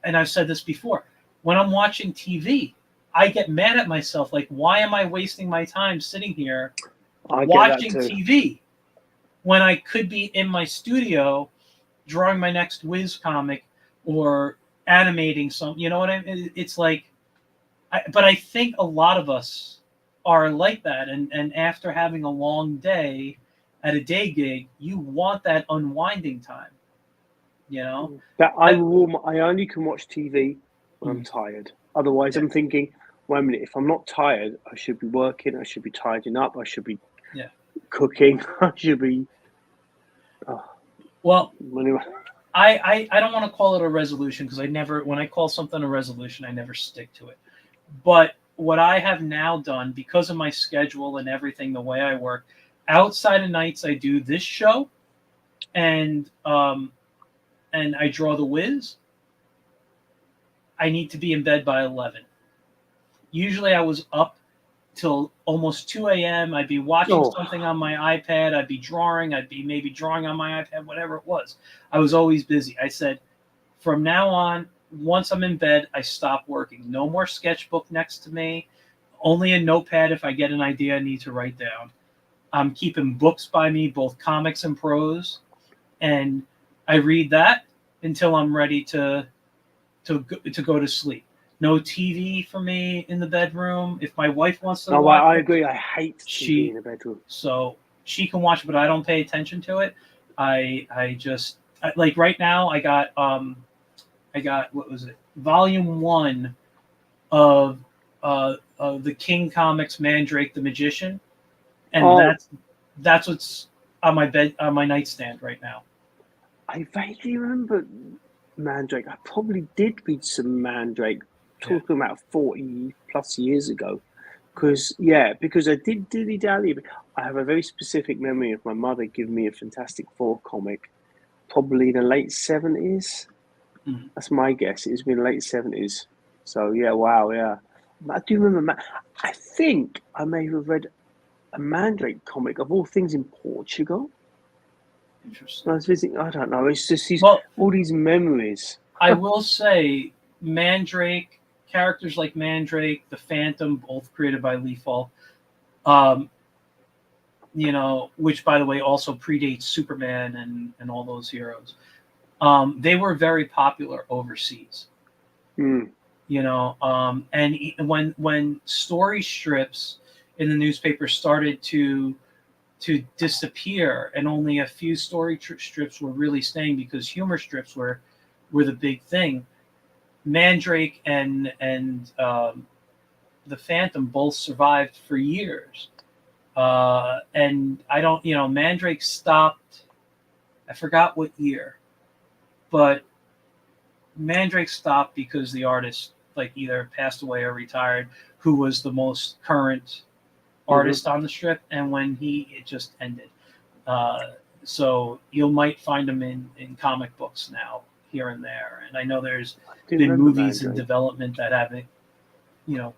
I've said this before, when I'm watching TV, I get mad at myself. Like, why am I wasting my time sitting here watching TV when I could be in my studio drawing my next Wiz comic or animating some, you know what I mean? It's like, but I think a lot of us are like that. And after having a long day at a day gig, you want that unwinding time, That I only can watch TV when I'm tired. Otherwise, I'm thinking, wait a minute, if I'm not tired, I should be working, I should be tidying up, I should be cooking, I should be... Well, anyway. I don't want to call it a resolution, because when I call something a resolution, I never stick to it. But what I have now done, because of my schedule and everything, the way I work, outside of nights, I do this show, and I draw the Wiz. I need to be in bed by 11. Usually I was up till almost 2 a.m. I'd be watching something on my iPad. I'd be drawing. I'd be maybe drawing on my iPad, whatever it was. I was always busy. I said, from now on, once I'm in bed, I stop working. No more sketchbook next to me. Only a notepad if I get an idea I need to write down. I'm keeping books by me, both comics and prose. And I read that until I'm ready to go to sleep. No TV for me in the bedroom. If my wife wants to watch I agree. I hate TV in the bedroom. So she can watch it, but I don't pay attention to it. I just like right now I got what was it? Volume 1 of the King Comics Mandrake the Magician. And that's what's on my bed, on my nightstand right now. I vaguely remember Mandrake. I probably did read some Mandrake, Yeah. talking about 40 plus years ago. Because I did dilly dally. I have a very specific memory of my mother giving me a Fantastic Four comic, probably in the late 70s. Mhm. That's my guess. It's been late 70s. So yeah, wow, yeah. I do remember. I think I may have read a Mandrake comic of all things in Portugal. When I Interesting. was visiting, I don't know. It's just Well, all these memories. I will say Mandrake, characters like Mandrake, the Phantom, both created by Lee Falk, um, which by the way also predates Superman and all those heroes. They were very popular overseas. Mm. And when story strips in the newspaper started to disappear, and only a few strips were really staying because humor strips were the big thing. Mandrake and the Phantom both survived for years, and I don't, Mandrake stopped. I forgot what year, but Mandrake stopped because the artist like either passed away or retired, who was the most current Mm-hmm. artist on the strip, and when it just ended. Uh, so you might find them in comic books now, here and there. And I know there's I do been remember movies in Mandrake. development that haven't, you know,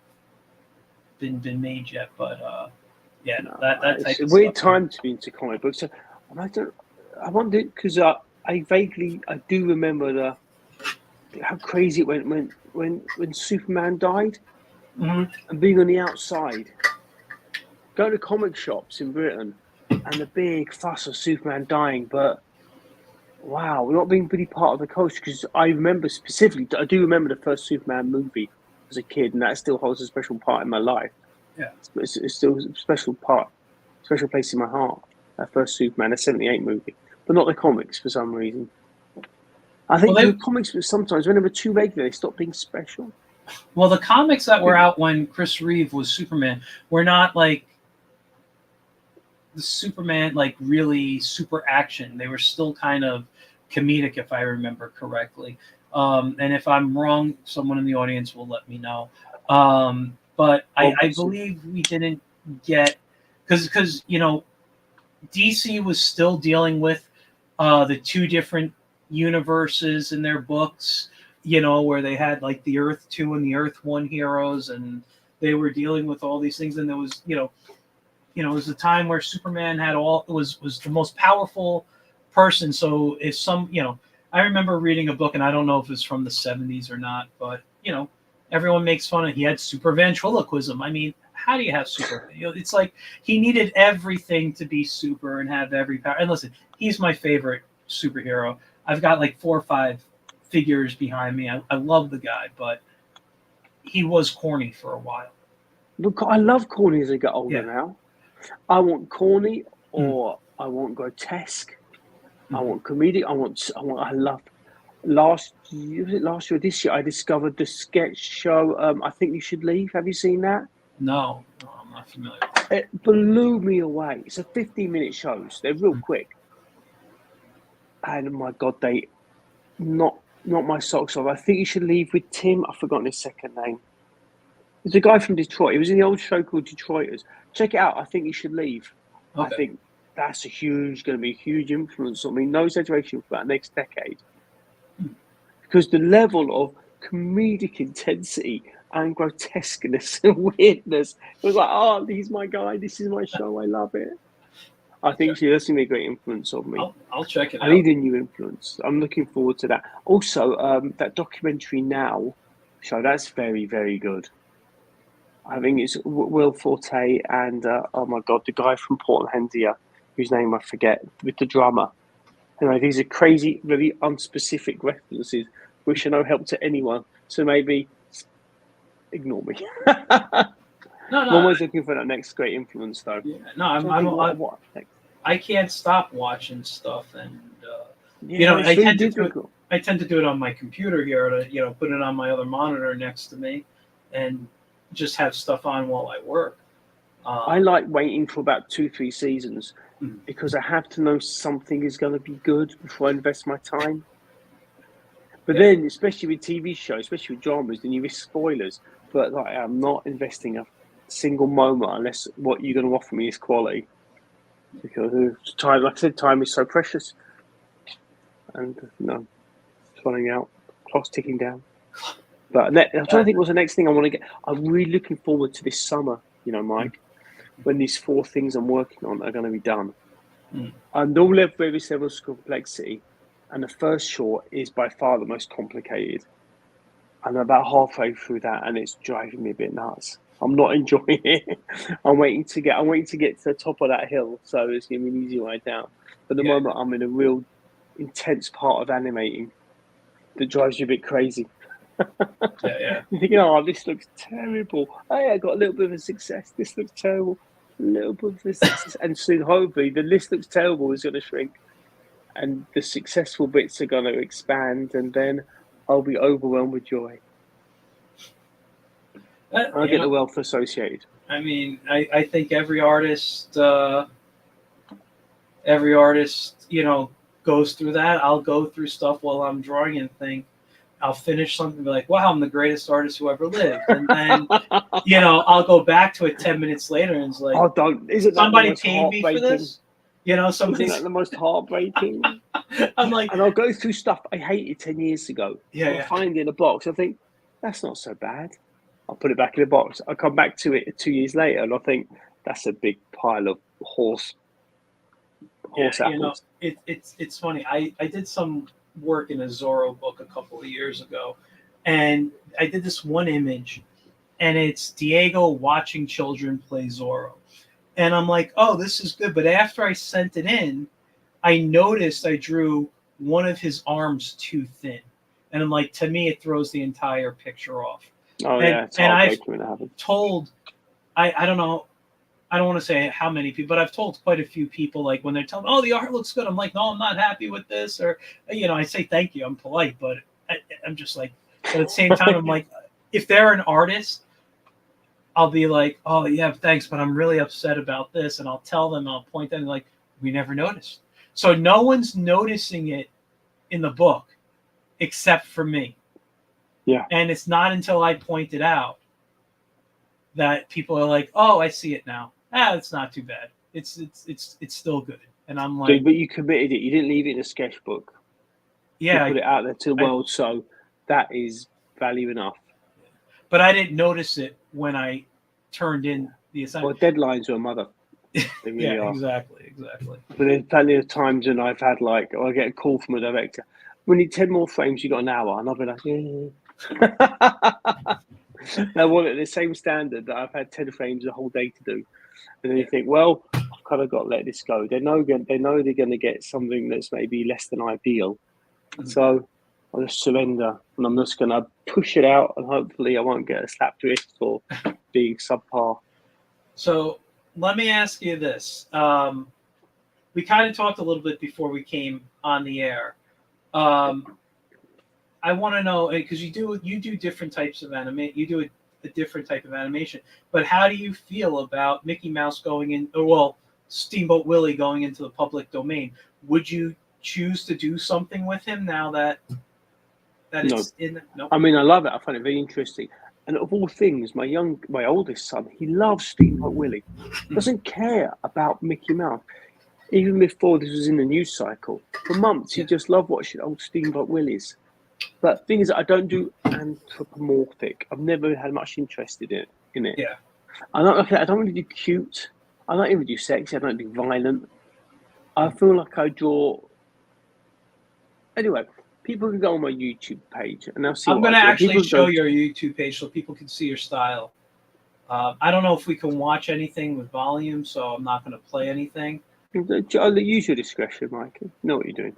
been made yet. But yeah, no, No, that it's type a of weird stuff. time to be into comic books. So, and I don't. I wonder because I do remember how crazy it went when Superman died Mhm. and being on the outside, going to comic shops in Britain, and the big fuss of Superman dying, but wow, we're not being really part of the culture because I remember specifically, I do remember the first Superman movie as a kid, and that still holds a special part in my life. Yeah. It's still a special part, special place in my heart. That first Superman, the '78 movie, but not the comics for some reason. I Well, think the comics sometimes, when they were too regular, they stopped being special. the comics that were out when Chris Reeve was Superman were not like the Superman, like really super action. They were still kind of comedic, if I remember correctly. And if I'm wrong, someone in the audience will let me know. But I Obviously, believe we didn't get, because DC was still dealing with the two different universes in their books. Where they had like the Earth 2 and the Earth 1 heroes, and they were dealing with all these things. And there was, it was a time where Superman had was the most powerful person. So if I remember reading a book, and I don't know if it's from the '70s or not, but everyone makes fun of, he had super ventriloquism. I mean, how do you have super? It's like he needed everything to be super and have every power. And listen, he's my favorite superhero. I've got like 4 or 5 figures behind me. I love the guy, but he was corny for a while. look, I love corny as I get older Yeah. now. I want corny Mm. or I want grotesque. I Mhm. want comedic. I love last year, was it last year or this year? I discovered the sketch show. I think you should leave. Have you seen that? No, I'm not familiar with It blew me away. It's a 15-minute shows. They're real it. quick, and my God, they not my socks off. I think you should leave with Tim. I've forgotten his second name. There's a guy from Detroit. He was in the old show called Detroiters. Check it out. I think you should leave. I Okay. think that's going to be a huge influence on me. No exaggeration for that next decade. Because the level of comedic intensity and grotesqueness and weirdness was like, oh, he's my guy. This is my show. I love it. I think Okay. that's going to be a great influence on me. I'll check it I out. need a new influence. I'm looking forward to that. Also, that documentary Now show, that's very, very good. I think it's Will Forte and, oh my God, the guy from Portland here, whose name I forget, with the drummer. These are crazy, very unspecific references, which are no help to anyone. So maybe ignore me. I'm No, no, always looking for that next great influence, though. yeah, no. So I think what next? I can't stop watching stuff, and Yeah, it's I really tend to do it. difficult. I tend to do it on my computer here to put it on my other monitor next to me, and just have stuff on while I work. I like waiting for about 2-3 seasons because I have to know something is going to be good before I invest my time. But then, especially with TV shows, especially with dramas, then you risk spoilers. But like, I'm not investing a single moment unless what you're going to offer me is quality. Because time, like I said, time is so precious, and it's running out. Clock's ticking down. But I'm trying to think what's the next thing I want to get. I'm really looking forward to this summer, Mike, when these 4 things I'm working on are going to be done. And all have various levels of complexity. And the first short is by far the most complicated. I'm about halfway through that, and it's driving me a bit nuts. I'm not enjoying it. I'm waiting to get to the top of that hill, so it's going to be an easy ride down. But at the moment, I'm in a real intense part of animating that drives you a bit crazy. You think, this looks terrible. Hey, I got a little bit of a success. This looks terrible. A little bit of a success. And soon, hopefully, the list looks terrible is going to shrink. And the successful bits are going to expand. And then I'll be overwhelmed with joy. I'll get the wealth associated. I mean, I think every artist, goes through that. I'll go through stuff while I'm drawing and think, I'll finish something and be like, wow, I'm the greatest artist who ever lived. And then, I'll go back to it 10 minutes later and it's like, isn't somebody paid me for this? Somebody's... Isn't that the most heartbreaking? I'm like... And I'll go through stuff I hated 10 years ago. I'll find it in a box. I think, that's not so bad. I'll put it back in the box. I'll come back to it 2 years later and I think, that's a big pile of horse apples. It's funny. I did some work in a Zorro book a couple of years ago, and I did this one image, and it's Diego watching children play Zorro, and I'm like, oh, this is good. But after I sent it in, I noticed I drew one of his arms too thin, and I'm like, to me, it throws the entire picture off. It's I've told, I don't know. I don't want to say how many people, but I've told quite a few people, like when they're telling me, oh, the art looks good. I'm like, no, I'm not happy with this. Or, I say thank you. I'm polite, but I'm just like, but at the same time, I'm like, if they're an artist, I'll be like, oh, yeah, thanks, but I'm really upset about this. And I'll tell them, I'll point them like, we never noticed. So no one's noticing it in the book except for me. Yeah. And it's not until I point it out that people are like, oh, I see it now. It's not too bad. It's still good. And I'm like, but you committed it. You didn't leave it in a sketchbook. Yeah, you put it out there to the world. So that is value enough. But I didn't notice it when I turned in the assignment. Well, deadlines are a mother. They really are. Exactly. But there's plenty of times when I've had I get a call from a director. We need 10 more frames. You got an hour, and I'll be like, yeah. They want it at the same standard that I've had 10 frames a whole day to do. And then you think, well, I've kind of got to let this go. They know they're going to get something that's maybe less than ideal. So I'll just surrender, and I'm just going to push it out, and hopefully I won't get a slapped wrist for being subpar. So let me ask you this. We kind of talked a little bit before we came on the air. I want to know, because you do different types of animation. You do a different type of animation. But how do you feel about Mickey Mouse Steamboat Willie going into the public domain? Would you choose to do something with him now that it's in? No. I mean, I love it. I find it very interesting. And of all things, my oldest son, he loves Steamboat Willie. Doesn't care about Mickey Mouse. Even before this was in the news cycle, for months he just loved watching old Steamboat Willies. But thing is, I don't do anthropomorphic. I've never had much interest in it. Yeah. I don't really do cute. I don't even do sexy. I don't do violent. I feel like I draw. Anyway, people can go on my YouTube page and they'll see. I'm going to actually show your YouTube page so people can see your style. I don't know if we can watch anything with volume, so I'm not going to play anything. I'll use your discretion, Mike. You know what you're doing.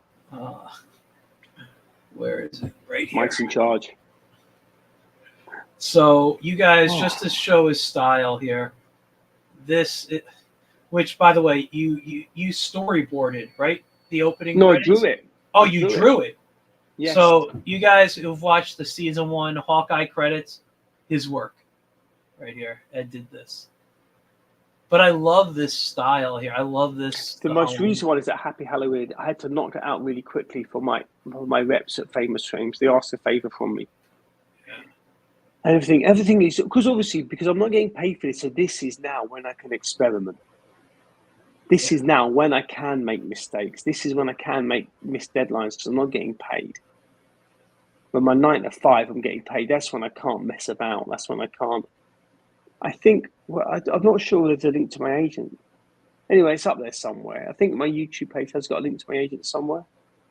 Where is it? Right here. Mike's in charge. So you guys, just to show his style here, which by the way, you storyboarded, right? The opening. No, credits? I drew it. Oh, you drew it. Yes. So you guys who've watched the season 1 Hawkeye credits, his work, right here. Ed did this. But I love this style here. I love this. The most recent one is that Happy Halloween. I had to knock it out really quickly for my reps at Famous Frames. They asked a favor from me. And everything is because I'm not getting paid for this. So this is now when I can experiment. This is now when I can make mistakes. This is when I can miss deadlines because I'm not getting paid. When my 9 to 5, I'm getting paid. That's when I can't mess about. That's when I can't. I think I'm not sure whether there's a link to my agent. Anyway, it's up there somewhere. I think my YouTube page has got a link to my agent somewhere.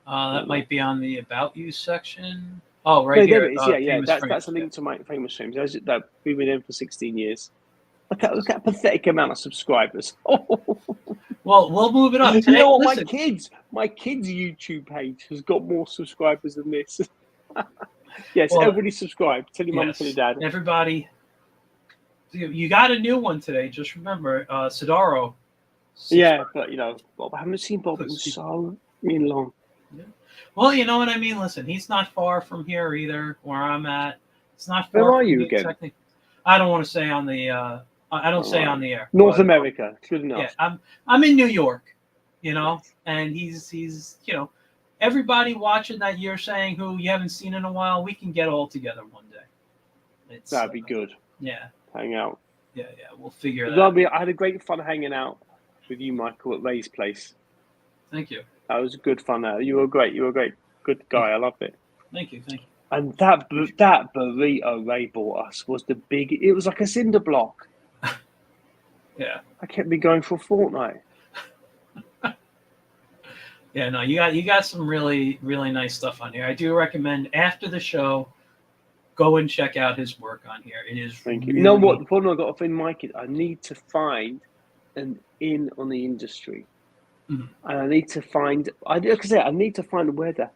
That might be on the About You section. Oh, right no, here. There it is. Yeah. That's a link to my Famous Frames. That we've been in for 16 years. Look at a pathetic amount of subscribers. Well, we'll move it up. You Today, know what? listen. My kids' YouTube page has got more subscribers than this. Yes, Well, everybody subscribe. Tell your mum, tell your dad. Everybody, you got a new one today. Just remember, Sidaro. Yeah, but Bob, I haven't seen Bob in so long. Yeah. Well, you know what I mean. Listen, he's not far from here either, where I'm at. It's not far. Where are you again? I don't want to say on the. I don't say on the air. North America. Good enough. Yeah, I'm in New York, and he's everybody watching that you're saying who you haven't seen in a while. We can get all together one day. That'd be good. Yeah. Hang out. Yeah. We'll figure that out. I had a great fun hanging out with you, Michael, at Ray's place. Thank you. That was good fun. You were great. You were a great, good guy. I loved it. Thank you. And that burrito Ray bought us was the big. It was like a cinder block. Yeah. I kept me going for a fortnight. Yeah, no, you got some really, really nice stuff on here. I do recommend after the show, go and check out his work on here. It is. Thank you. You know what? The problem I got off in Mike is I need to find an in on the industry, and I need to find. I need to find where the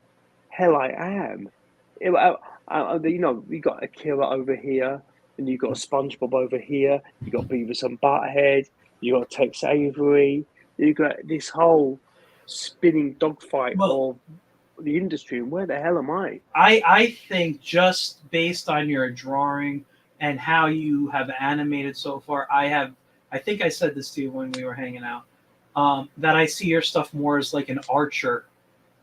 hell I am. You got Akira over here, and you got SpongeBob over here. You got Beavis and Butthead. You got Tex Avery. You got this whole spinning dogfight of the industry. And where the hell am I? I think just based on your drawing and how you have animated so far, I think I said this to you when we were hanging out, that I see your stuff more as like an Archer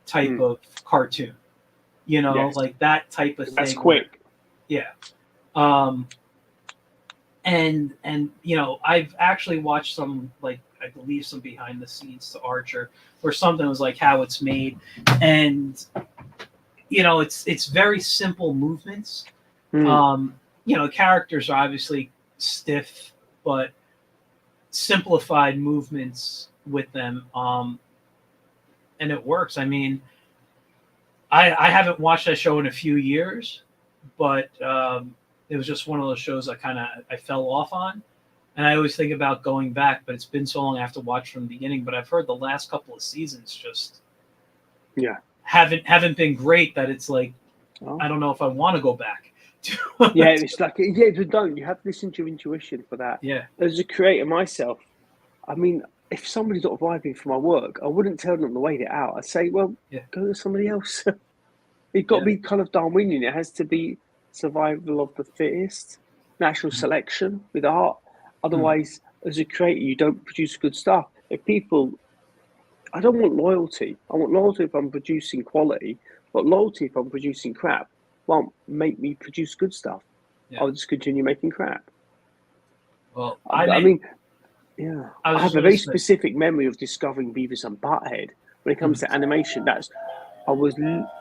type of cartoon. Yes. Like that type of thing. That's quick. Yeah. And I've actually watched some, like, I believe some behind the scenes to Archer where something was like how it's made, and it's very simple movements. Characters are obviously stiff, but simplified movements with them, and it works. I mean, I haven't watched that show in a few years, but it was just one of those shows I fell off on. And I always think about going back, but it's been so long I have to watch from the beginning. But I've heard the last couple of seasons just haven't been great, that it's like, I don't know if I want to go back. It's like, you don't. You have to listen to your intuition for that. Yeah. As a creator myself, I mean, if somebody's not vibing for my work, I wouldn't tell them to wait it out. I'd say, well, go to somebody else. It's got to be kind of Darwinian. It has to be survival of the fittest, natural selection with art. Otherwise, as a creator, you don't produce good stuff. I don't want loyalty. I want loyalty if I'm producing quality, but loyalty if I'm producing crap won't make me produce good stuff. Yeah. I'll just continue making crap. Well, I have a very specific memory of discovering Beavis and Butthead. When it comes to animation, I was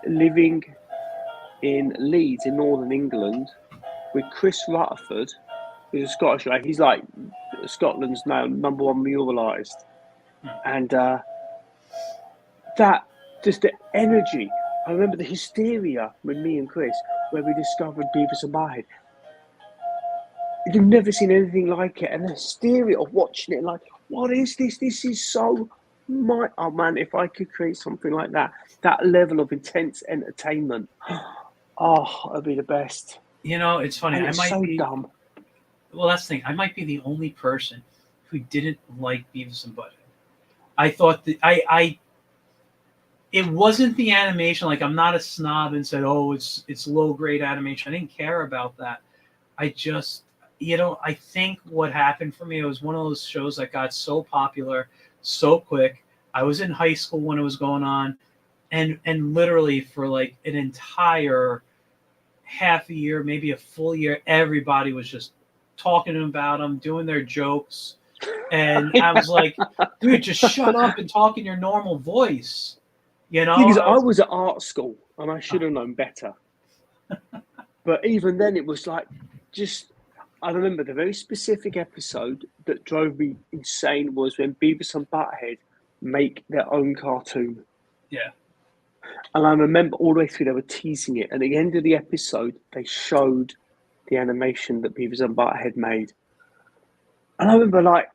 living in Leeds in Northern England with Chris Rutherford, who's a Scottish guy. He's like Scotland's now #1 mural artist. And just the energy. I remember the hysteria with me and Chris, where we discovered Beavis and Butthead. You've never seen anything like it. And the hysteria of watching it, like, what is this? This is so... Oh, man, if I could create something like that level of intense entertainment, it'd be the best. It's funny. And it's so dumb. Well, that's the thing. I might be the only person who didn't like Beavis and Butthead. I thought that it wasn't the animation. Like, I'm not a snob and said, oh, it's low grade animation. I didn't care about that. I think what happened for me, it was one of those shows that got so popular so quick. I was in high school when it was going on, and literally for like an entire half a year, maybe a full year, everybody was just talking about them, doing their jokes. And I was like, dude, just shut up and talk in your normal voice. Because I I was, was at art school and I should have known better. But even then, it was like, just, I remember the very specific episode that drove me insane was when Beavis and Butthead make their own cartoon. yeah, And I remember all the way through they were teasing it. And at the end of the episode, they showed the animation that Beavis and Butthead made. And I remember, like,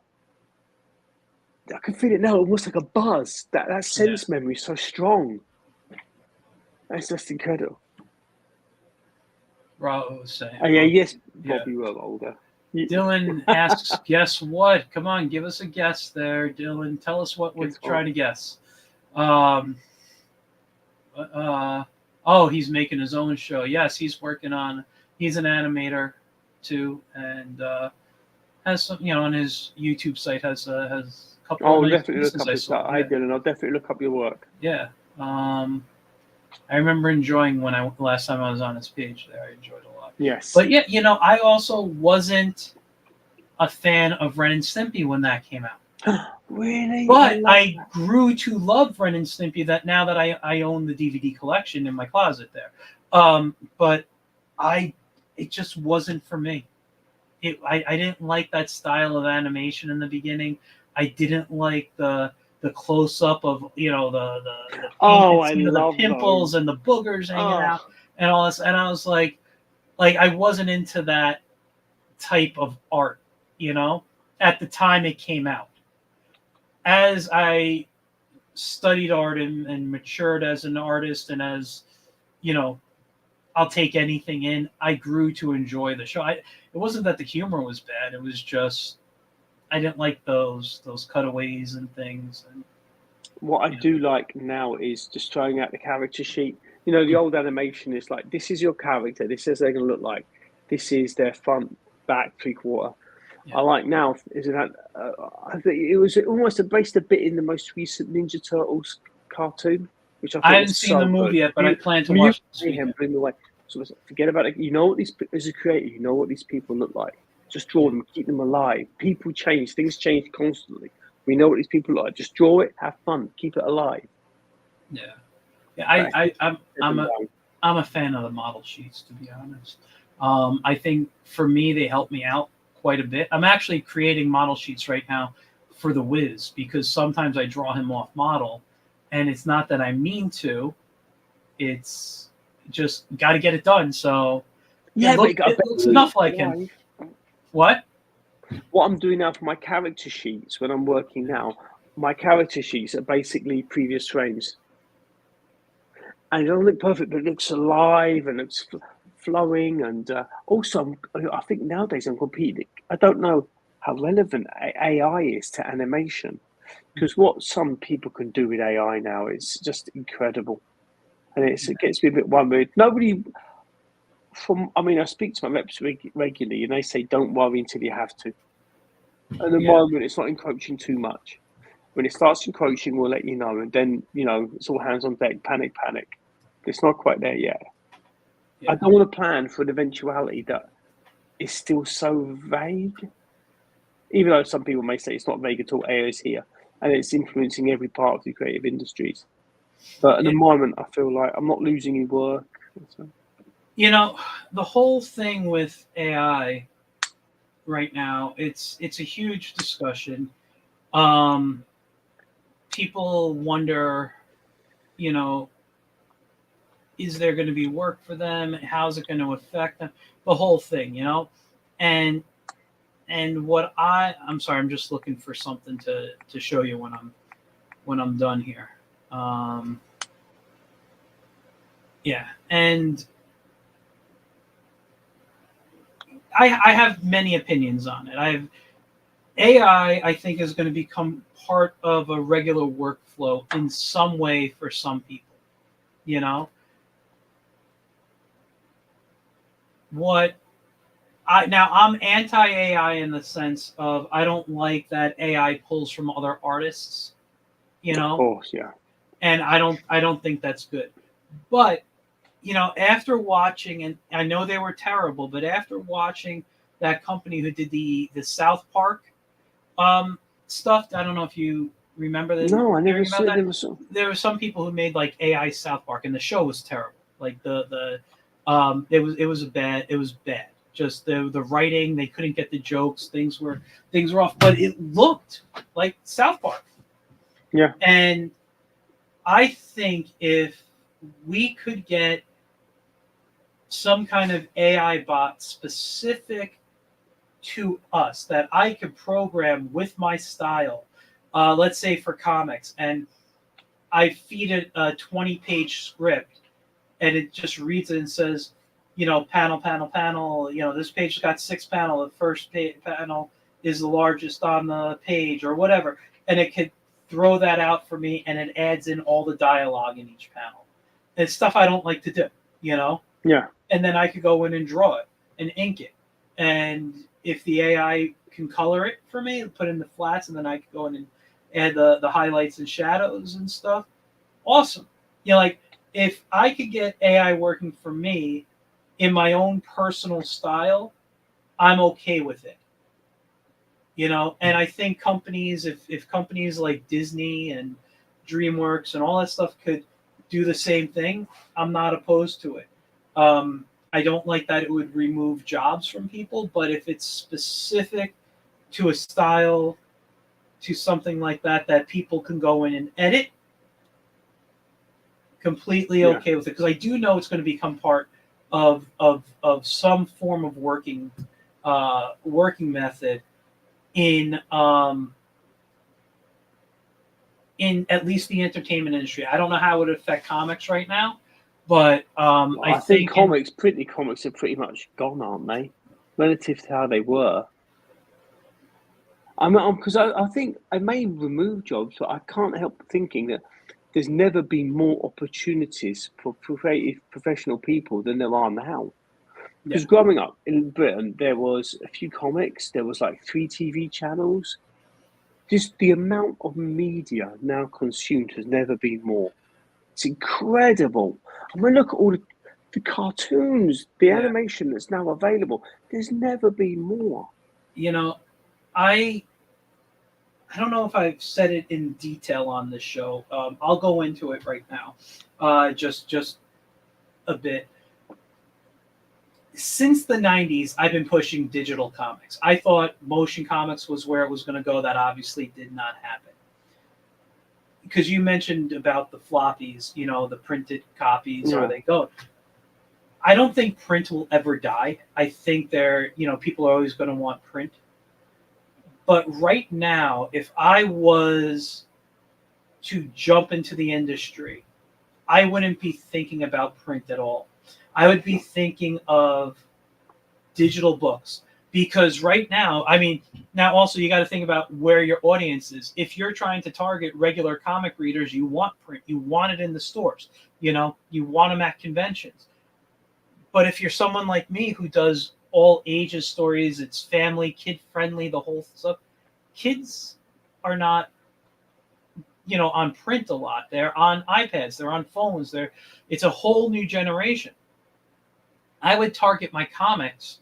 I can feel it now, almost like a buzz. That sense memory is so strong. That's just incredible. Rob was saying. Oh, yeah, yes, Yeah. Bobby, we're older. Dylan asks, guess what? Come on, give us a guess there, Dylan. Tell us what we're trying to guess. He's making his own show. Yes, he's an animator too, and has some, on his YouTube site has a couple I'll of nice definitely look pieces up I his saw. Hi, Dylan. I'll definitely look up your work. Yeah. I remember enjoying last time I was on his page there. I enjoyed it a lot. Yes. But yeah, I also wasn't a fan of Ren and Stimpy when that came out. Really? But I grew to love Ren and Stimpy now that I own the DVD collection in my closet there. But it just wasn't for me. I didn't like that style of animation in the beginning. I didn't like the close up of the the pimples and the boogers hanging out and all this, and I was like I wasn't into that type of art, at the time it came out. As I studied art and matured as an artist, and as I'll take anything in, I grew to enjoy the show. It wasn't that the humor was bad, it was just I didn't like those cutaways and things. And what I do like now is just throwing out the character sheet. The old animation is like, this is your character, this is what they're going to look like, this is their front, back, three-quarter. I like now is that I think it was almost based a bit in the most recent Ninja Turtles cartoon, which I haven't seen the movie yet, but I plan to watch him. Blew me away. So forget about it. As a creator, you know what these people look like. Just draw them, keep them alive. People change, things change constantly. We know what these people look like. Just draw it, have fun, keep it alive. Yeah. I'm a fan of the model sheets, to be honest. I think for me they help me out quite a bit. I'm actually creating model sheets right now for the Wiz, because sometimes I draw him off model, and it's not that I mean to. It's just got to get it done. So it looks enough like him. What I'm doing now for my character sheets when I'm working now, my character sheets are basically previous frames. And it doesn't look perfect, but it looks alive and looks flowing. And also, I think nowadays I'm competing. I don't know how relevant AI is to animation, because what some people can do with AI now is just incredible. And it gets me a bit worried. Nobody I speak to my reps regularly, and they say, don't worry until you have to. At the moment, it's not encroaching too much. When it starts encroaching, we'll let you know. And then, it's all hands on deck, panic. It's not quite there yet. Yeah. I don't want to plan for an eventuality that is still so vague. Even though some people may say it's not vague at all, AI is here. And it's influencing every part of the creative industries. But at the moment, I feel like I'm not losing any work. So. The whole thing with AI right now, it's a huge discussion. People wonder, is there going to be work for them? How's it going to affect them? The whole thing, and what I'm sorry, I'm just looking for something to show you when I'm done here. And I have many opinions on it. AI, I think, is going to become part of a regular workflow in some way for some people. What I'm anti AI in the sense of I don't like that AI pulls from other artists, you Of know, course, yeah. and I don't think that's good. But after watching, and I know they were terrible, but after watching that company who did the South Park um, stuff, I don't know if you remember No, I never hearing about saw that. there was some. There were some people who made like AI South Park, and the show was terrible. Like it was bad. Just the writing, they couldn't get the jokes. Things were off, but it looked like South Park. Yeah, And I think if we could get some kind of AI bot specific to us that I could program with my style, let's say for comics, and I feed it a 20-page script, and it just reads it and says, panel, panel, panel. This page's got 6 panel. The first panel is the largest on the page, or whatever, and it could throw that out for me, and it adds in all the dialogue in each panel. It's stuff I don't like to do, you know. yeah, And then I could go in and draw it and ink it. And if the AI can color it for me, put in the flats, and then I could go in and add the highlights and shadows and stuff. Awesome. Like if I could get AI working for me in my own personal style, I'm okay with it. And I think companies, if companies like Disney and DreamWorks and all that stuff could do the same thing, I'm not opposed to it. I don't like that it would remove jobs from people, but if it's specific to a style, to something like that people can go in and edit, completely yeah, okay with it, because I do know it's going to become part of some form of working method in in at least the entertainment industry. I don't know how it would affect comics right now, but Well, I I think think in comics are pretty much gone, aren't they? Relative to how they were. I mean, because I think I may remove jobs, but I can't help thinking that there's never been more opportunities for creative professional people than there are now. yeah, Because growing up in Britain, there was a few comics, there was like 3 TV channels. Just the amount of media now consumed has never been more. It's incredible. I mean, look at all the cartoons, the yeah. animation that's now available. There's never been more. You know, I I don't know if I've said it in detail on this show. I'll go into it right now, just a bit. Since the 90s, I've been pushing digital comics. I thought motion comics was where it was going to go. That obviously did not happen. Because you mentioned about the floppies, the printed copies, are Yeah, they go? I don't think print will ever die. I think people are always going to want print. But right now, if I was to jump into the industry, I wouldn't be thinking about print at all. I would be thinking of digital books, because right now, I mean, now also you got to think about where your audience is. If you're trying to target regular comic readers, you want print, you want it in the stores, you want them at conventions. But if you're someone like me who does all ages stories, it's family, kid friendly, the whole stuff, kids are not on print a lot. They're on iPads, they're on phones, it's a whole new generation. I would target my comics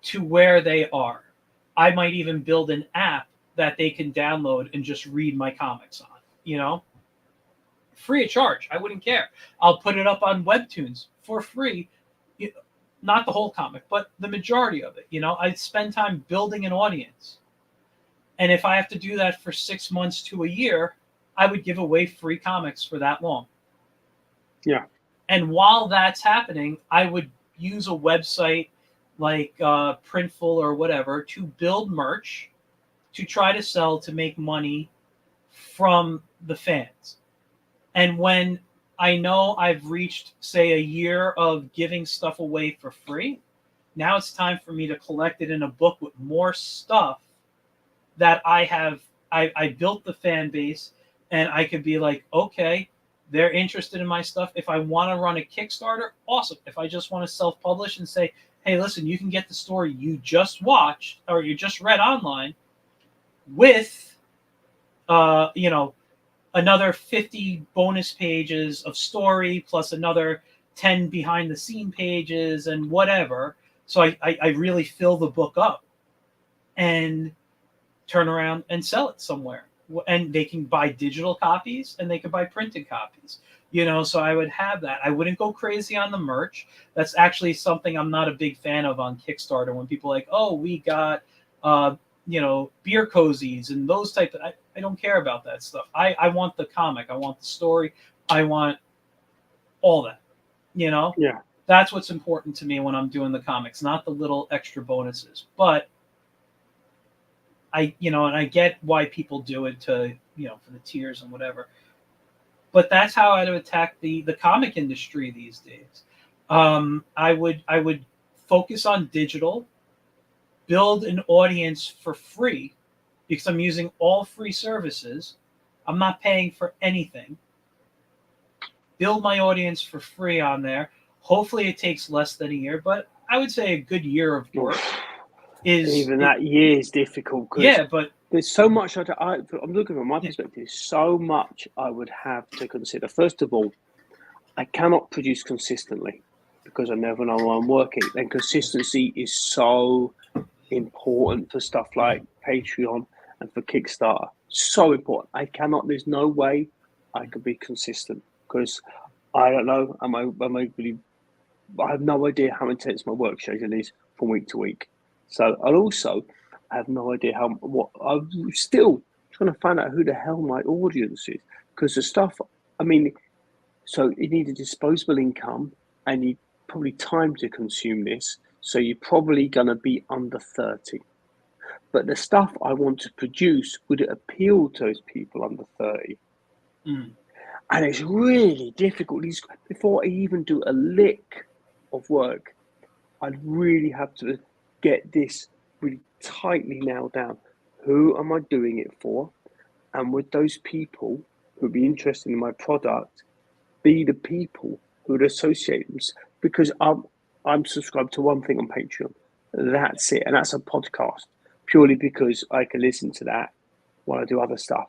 to where they are. I might even build an app that they can download and just read my comics on, free of charge. I wouldn't care. I'll put it up on Webtoons for free. Not the whole comic, but the majority of it. I spend time building an audience. And if I have to do that for 6 months to a year, I would give away free comics for that long. yeah, And while that's happening, I would use a website like Printful or whatever to build merch, to try to sell, to make money from the fans. And when I know I've reached, say, a year of giving stuff away for free, now it's time for me to collect it in a book with more stuff that I have. I built the fan base, and I could be like, okay, they're interested in my stuff. If I want to run a Kickstarter, awesome. If I just want to self-publish and say, hey, listen, you can get the story you just watched or you just read online with, you know, another 50 bonus pages of story plus another 10 behind the scene pages and whatever. So I really fill the book up and turn around and sell it somewhere. And they can buy digital copies and they can buy printed copies. You know, so I would have that. I wouldn't go crazy on the merch. That's actually something I'm not a big fan of on Kickstarter. When people are like, oh, we got, uh, you know, beer cozies and those type of, I don't care about that stuff. I want the comic. I want the story. I want all that, you know? Yeah. That's what's important to me when I'm doing the comics, not the little extra bonuses. But you know, and I get why people do it to, you know, for the tiers and whatever. But that's how I'd attack the comic industry these days. I would focus on digital, build an audience for free because I'm using all free services. I'm not paying for anything. Build my audience for free on there. Hopefully, it takes less than a year, but I would say a good year of work is even that year is difficult. Yeah, but there's so much. I'm looking from my perspective. So much I would have to consider. First of all, I cannot produce consistently because I never know where I'm working, and consistency is so important for stuff like Patreon and for Kickstarter. So important. I cannot. There's no way I could be consistent because I don't know. I have no idea how intense my work schedule is from week to week. So, and also, I have no idea what I'm still trying to find out who the hell my audience is because the stuff. I mean, so you need a disposable income and you probably time to consume this. So you're probably going to be under 30. But the stuff I want to produce, would it appeal to those people under 30? Mm. And it's really difficult. Before I even do a lick of work, I'd really have to get this really tightly nailed down. Who am I doing it for? And would those people who'd be interested in my product be the people who would associate them? Because I'm subscribed to one thing on Patreon. That's it. And that's a podcast, purely because I can listen to that while I do other stuff.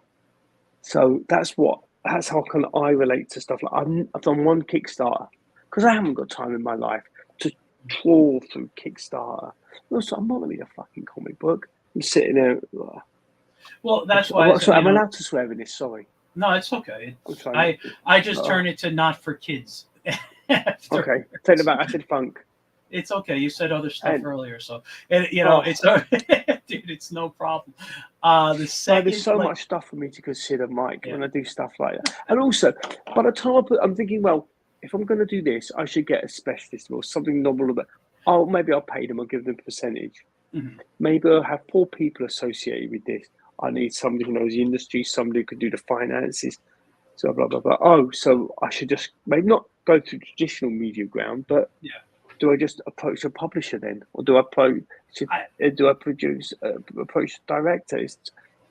So that's how can I relate to stuff. Like I've done one Kickstarter because I haven't got time in my life to trawl through Kickstarter. Also, I'm not going to read a fucking comic book. I'm sitting there. Well, that's why. I'm allowed to swear in this. Sorry. No, it's okay. I just turn it to not for kids. Okay, take it back. I said funk. It's okay. You said other stuff earlier, so you know it's dude. It's no problem. There's so much stuff for me to consider, Mike, when I do stuff like that. And also, by the time I'm thinking, well, if I'm going to do this, I should get a specialist or something novel about. Maybe I'll pay them. I'll give them a percentage. Mm-hmm. Maybe I'll have 4 people associated with this. I need somebody who knows the industry, somebody who can do the finances. So blah blah blah. So I should just maybe not go through traditional media ground, but do I just approach a publisher then, or do I approach a director? It's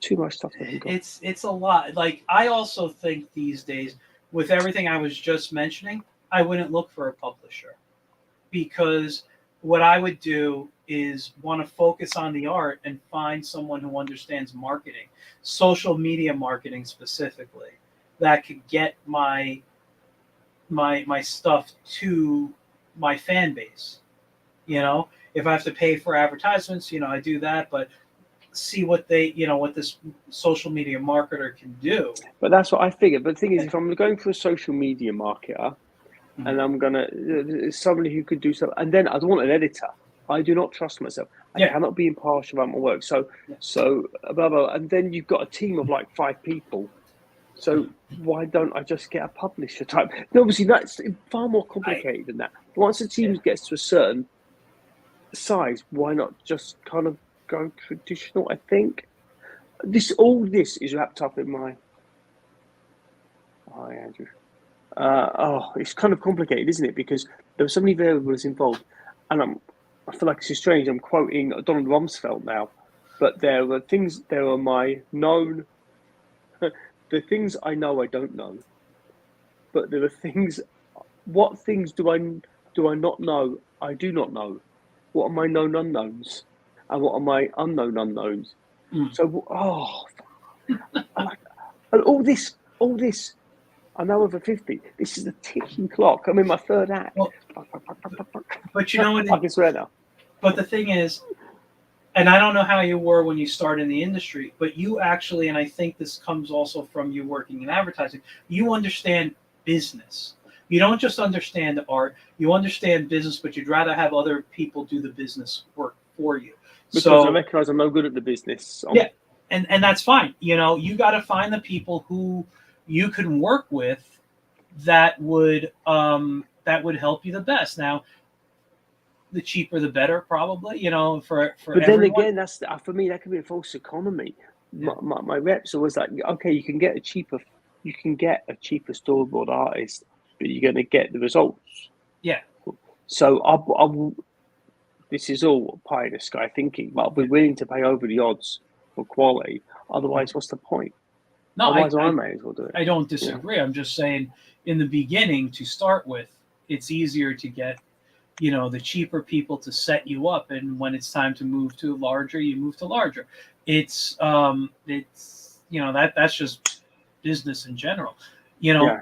too much stuff to think of. It's a lot. Like I also think these days, with everything I was just mentioning, I wouldn't look for a publisher because what I would do is want to focus on the art and find someone who understands marketing, social media marketing specifically, that could get my stuff to my fan base. You know, if I have to pay for advertisements, you know, I do that, but see what what this social media marketer can do. But that's what I figured. But the thing is, if I'm going for a social media marketer, and I'm somebody who could do something, and then I don't want an editor. I do not trust myself. I cannot be impartial about my work. So blah blah. And then you've got a team of like 5 people. So why don't I just get a publisher type? No, obviously that's far more complicated than that. But once the team gets to a certain size, why not just kind of go traditional? I think all this is wrapped up in my. Hi, Andrew. It's kind of complicated, isn't it? Because there are so many variables involved, and I feel like this is strange. I'm quoting Donald Rumsfeld now, but there are my known. The things I know I don't know, but there are things. What things do I not know? I do not know. what are my known unknowns and what are my unknown unknowns. So and all this. I know over 50. This is a ticking clock. I'm in my third act. Well, but you know what? I can swear now. But the thing is, and I don't know how you were when you started in the industry, but you actually, and I think this comes also from you working in advertising, you understand business. You don't just understand art, you understand business, but you'd rather have other people do the business work for you. Because so I recognize I'm no good at the business. Yeah, and that's fine. You know, you got to find the people who you can work with that would help you the best. Now, the cheaper the better, probably. You know, for But everyone. then again, that's for me. That could be a false economy. Yeah. My reps always like, okay, you can get a cheaper storyboard artist, but you're going to get the results. Yeah. So I will. This is all pie in the sky thinking, but I'll be willing to pay over the odds for quality. Otherwise, what's the point? No, Otherwise, I may as well do it. I don't disagree. Yeah. I'm just saying, in the beginning, to start with, it's easier to get, you know, the cheaper people to set you up, and when it's time to move to larger, you move to larger. It's you know, that's just business in general. You know,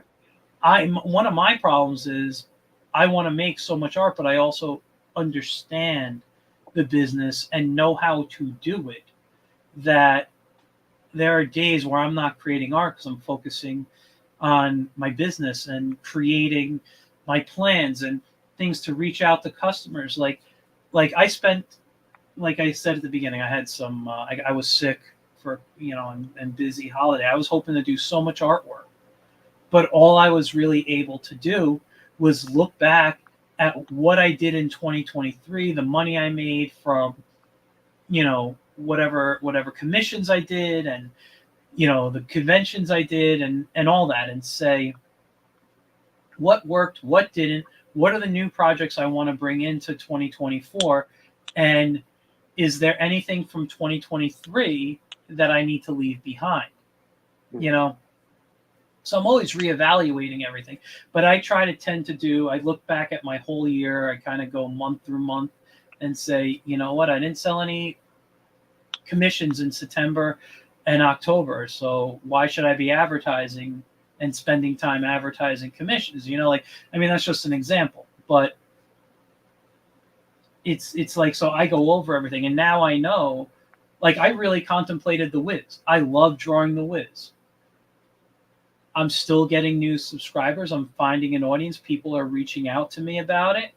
one of my problems is I want to make so much art, but I also understand the business and know how to do it, that there are days where I'm not creating art because I'm focusing on my business and creating my plans and things to reach out to customers. Like I spent, like I said at the beginning, I had some, I was sick for, you know, and busy holiday. I was hoping to do so much artwork, but all I was really able to do was look back at what I did in 2023, the money I made from, you know, whatever commissions I did, and, you know, the conventions I did, and all that, and say what worked, what didn't, what are the new projects I want to bring into 2024, and is there anything from 2023 that I need to leave behind, you know? So I'm always reevaluating everything, but I look back at my whole year. I kind of go month through month and say, you know what, I didn't sell any commissions in September and October, so why should I be advertising and spending time advertising commissions? You know, like, I mean, that's just an example, but it's like, so I go over everything, and now I know, like, I really contemplated the Wiz. I love drawing the Wiz. I'm still getting new subscribers. I'm finding an audience. People are reaching out to me about it,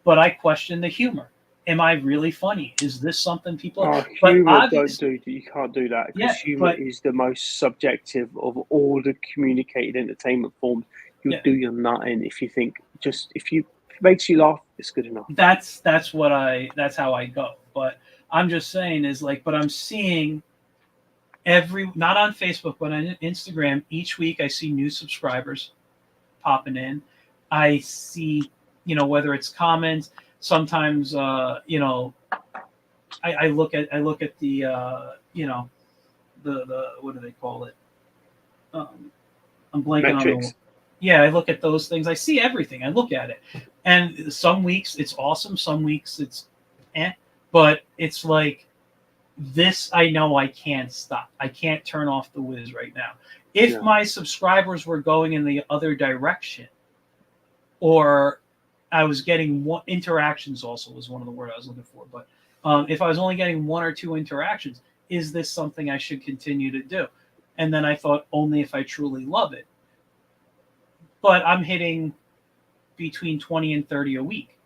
but I question the humor. Am I really funny? Is this something people? Humor, you can't do that, because humor is the most subjective of all the communicated entertainment forms. You'll do your nutting if you think, if it makes you laugh, it's good enough. That's how I go. But I'm just saying is, like, but I'm seeing not on Facebook, but on Instagram, each week I see new subscribers popping in. I see, you know, whether it's comments, sometimes, you know, I look at the, you know, the what do they call it? I'm blanking Metrics. I look at those things. I see everything. I look at it, and some weeks it's awesome. Some weeks it's but it's like, this, I know I can't stop. I can't turn off the Wiz right now. If my subscribers were going in the other direction, or I was getting interactions, also was one of the words I was looking for. But if I was only getting 1 or 2 interactions, is this something I should continue to do? And then I thought, only if I truly love it. But I'm hitting between 20 and 30 a week,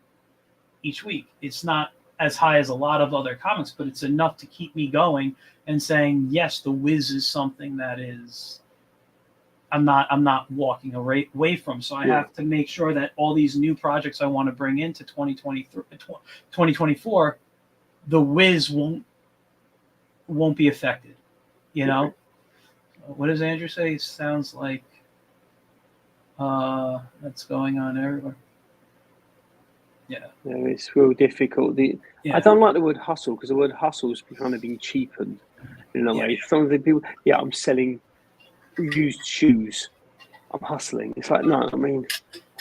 each week. It's not as high as a lot of other comics, but it's enough to keep me going and saying, yes, the Wiz is something that is, I'm not walking away from. So I have to make sure that all these new projects I want to bring into 2024, the Wiz won't be affected. You know, what does Andrew say? It sounds like that's going on everywhere. Yeah, it's real difficult. I don't like the word hustle, because the word hustle has kind of been cheapened in a way. Some of the people, I'm selling used shoes, I'm hustling. It's like, no, I mean,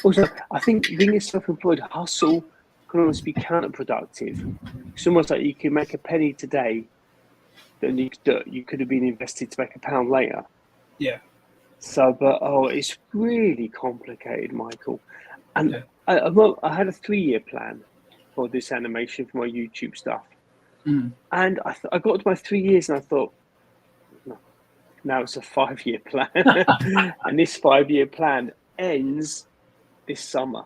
also, I think being a self-employed, hustle can almost be counterproductive. It's almost like you can make a penny today that you could have been invested to make £1 later. Yeah. So, it's really complicated, Michael. And Yeah. I had a 3-year plan for this animation for my YouTube stuff. Mm. And I got to my 3 years and I thought, no, now it's a 5-year plan. And this 5-year plan ends this summer.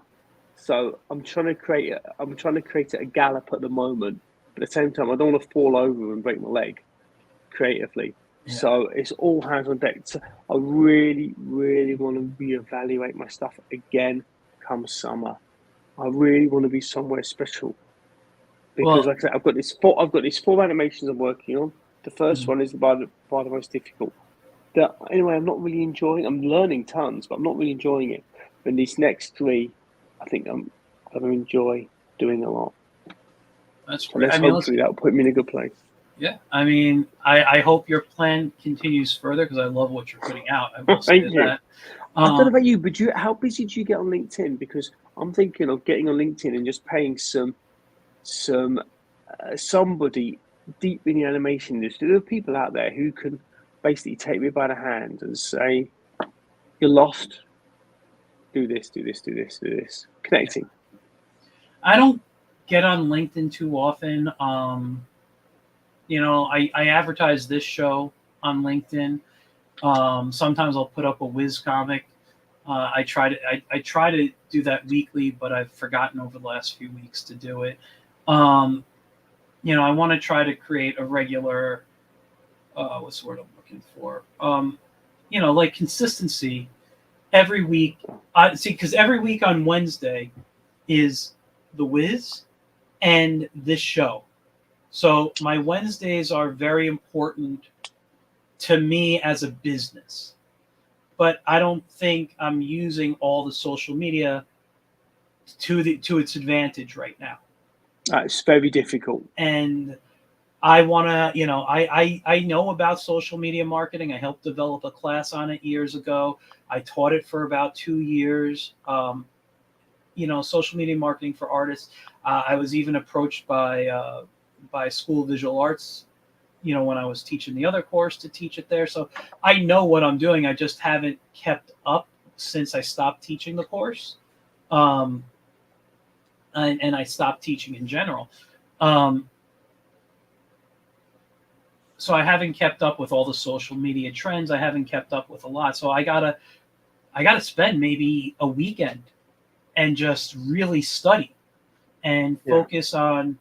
So I'm trying to create it a gallop at the moment. But at the same time, I don't want to fall over and break my leg creatively. Yeah. So it's all hands on deck. So I really, really want to reevaluate my stuff again come summer. I really want to be somewhere special because, like I said, I've got these 4 animations I'm working on. The first one is by the most difficult. Anyway, I'm not really enjoying. I'm learning tons, but I'm not really enjoying it. But these next 3, I think I'm going to enjoy doing a lot. That's So great. hopefully that'll put me in a good place. Yeah, I mean, I hope your plan continues further because I love what you're putting out. I will say that. I don't know about you, but how busy do you get on LinkedIn? Because I'm thinking of getting on LinkedIn and just paying somebody deep in the animation industry. There are people out there who can basically take me by the hand and say, "You're lost. Do this, do this, do this, do this." Connecting. I don't get on LinkedIn too often. I advertise this show on LinkedIn. Sometimes I'll put up a whiz comic. I try to do that weekly, but I've forgotten over the last few weeks to do it. I want to try to create a regular, what's the word I'm looking for? Like consistency every week. Because every week on Wednesday is the whiz and this show. So my Wednesdays are very important to me as a business, but I don't think I'm using all the social media to its advantage right now. It's very difficult. And I want to, I know about social media marketing. I helped develop a class on it years ago. I taught it for about 2 years. Social media marketing for artists. I was even approached by School of Visual Arts, when I was teaching the other course to teach it there. So I know what I'm doing. I just haven't kept up since I stopped teaching the course. And I stopped teaching in general. So I haven't kept up with all the social media trends. I haven't kept up with a lot. So I gotta spend maybe a weekend and just really study and focus on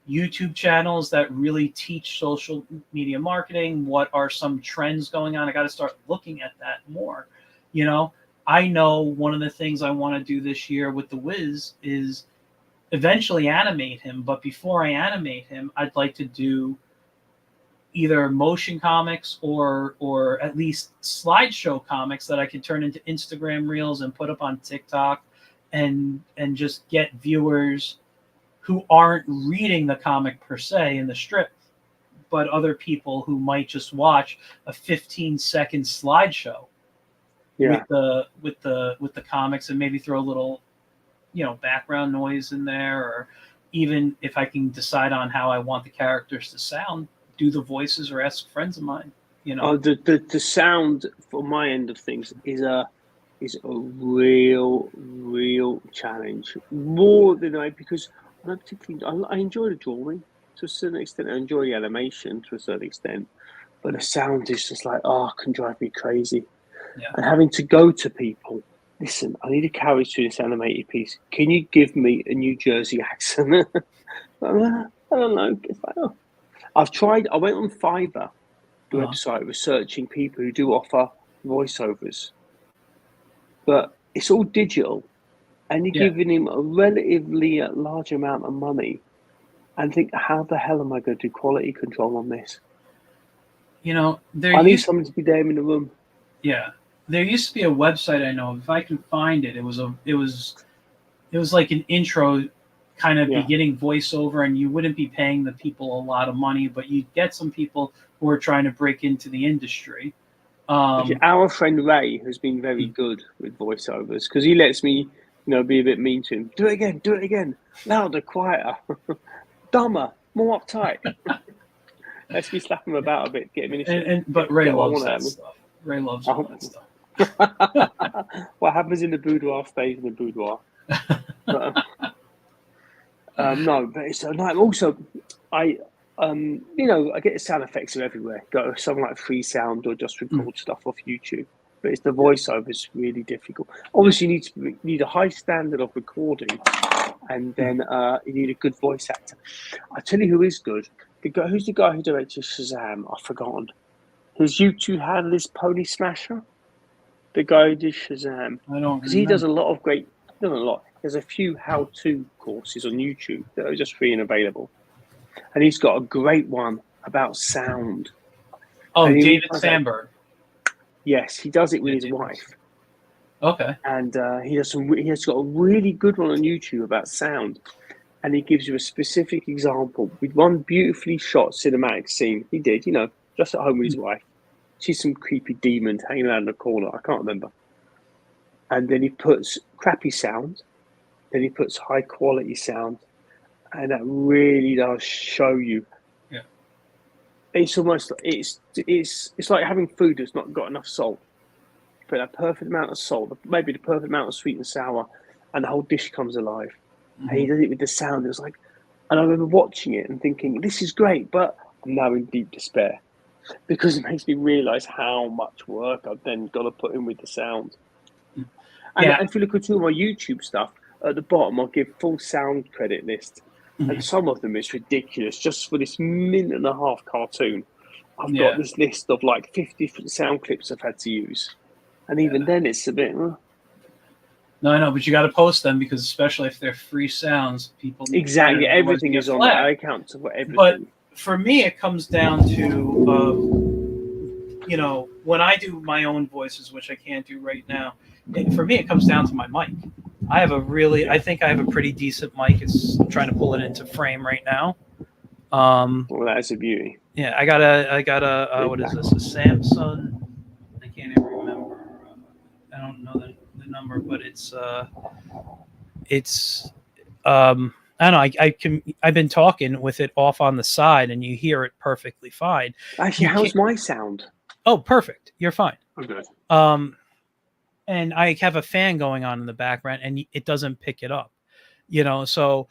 YouTube channels that really teach social media marketing. What are some trends going on? I got to start looking at that more. I know one of the things I want to do this year with the Wiz is eventually animate him. But before I animate him, I'd like to do either motion comics or at least slideshow comics that I can turn into Instagram reels and put up on TikTok and just get viewers who aren't reading the comic per se in the strip, but other people who might just watch a 15-second slideshow with the comics and maybe throw a little, background noise in there, or even if I can decide on how I want the characters to sound, do the voices or ask friends of mine. The sound for my end of things is a real challenge, more than because I enjoy the drawing to a certain extent. I enjoy the animation to a certain extent, but the sound is just like, can drive me crazy. Yeah. And having to go to people, listen, I need a carriage to this animated piece. Can you give me a New Jersey accent? I don't know. I've tried. I went on Fiverr, the website, researching people who do offer voiceovers, but it's all digital. And you're giving him a relatively large amount of money, and think, how the hell am I going to do quality control on this? I need someone to be there in the room. Yeah, there used to be a website I know of. If I can find it, it was like an intro, kind of beginning voiceover, and you wouldn't be paying the people a lot of money, but you'd get some people who are trying to break into the industry. Our friend Ray has been very good with voiceovers because he lets me be a bit mean to him. Do it again, louder, quieter, dumber, more uptight. Let's be slap him about a bit, get him in And but Ray loves that stuff. Ray loves all that stuff. What happens in the boudoir stays in the boudoir. No, but it's a night. Also, I get the sound effects are everywhere. Got something like free sound or just record stuff off YouTube. But it's the voiceover is really difficult. Obviously, you need a high standard of recording, and then you need a good voice actor. I tell you who is good. Who's the guy who directed Shazam? I've forgotten. His YouTube handle is Pony Smasher. The guy who did Shazam. I don't because he does a lot of great. Not a lot. There's a few how-to courses on YouTube that are just free and available, and he's got a great one about sound. Oh, David Sandberg. Yes, he does it with his wife. Okay. And he has got a really good one on YouTube about sound, and he gives you a specific example with one beautifully shot cinematic scene. He did, just at home with his wife. She's some creepy demon hanging out in the corner. I can't remember. And then he puts crappy sound, then he puts high quality sound, and that really does show you. Yeah. It's almost it's like having food that's not got enough salt. Put a perfect amount of salt, maybe the perfect amount of sweet and sour, and the whole dish comes alive. Mm-hmm. And he does it with the sound. It was like, and I remember watching it and thinking, this is great, but I'm now in deep despair because it makes me realise how much work I've then got to put in with the sound. And if you look at all my YouTube stuff, at the bottom I'll give full sound credit list. Mm-hmm. And some of them is ridiculous. Just for this 1.5-minute cartoon, I've got this list of like 50 sound clips I've had to use. And even then it's a bit... No, I know, but you got to post them because especially if they're free sounds, people... Exactly, everything is on there. I account for everything. But for me, it comes down to... when I do my own voices, which I can't do right now, for me, it comes down to my mic. I think I have a pretty decent mic. It's trying to pull it into frame right now. Well, that is a beauty. Yeah, I got a what is this? A Samsung. I can't even remember. I don't know the number, but it's I don't know. I've been talking with it off on the side, and you hear it perfectly fine. Actually, how's my sound? Oh, perfect. You're fine. I'm good. And I have a fan going on in the background, and it doesn't pick it up. So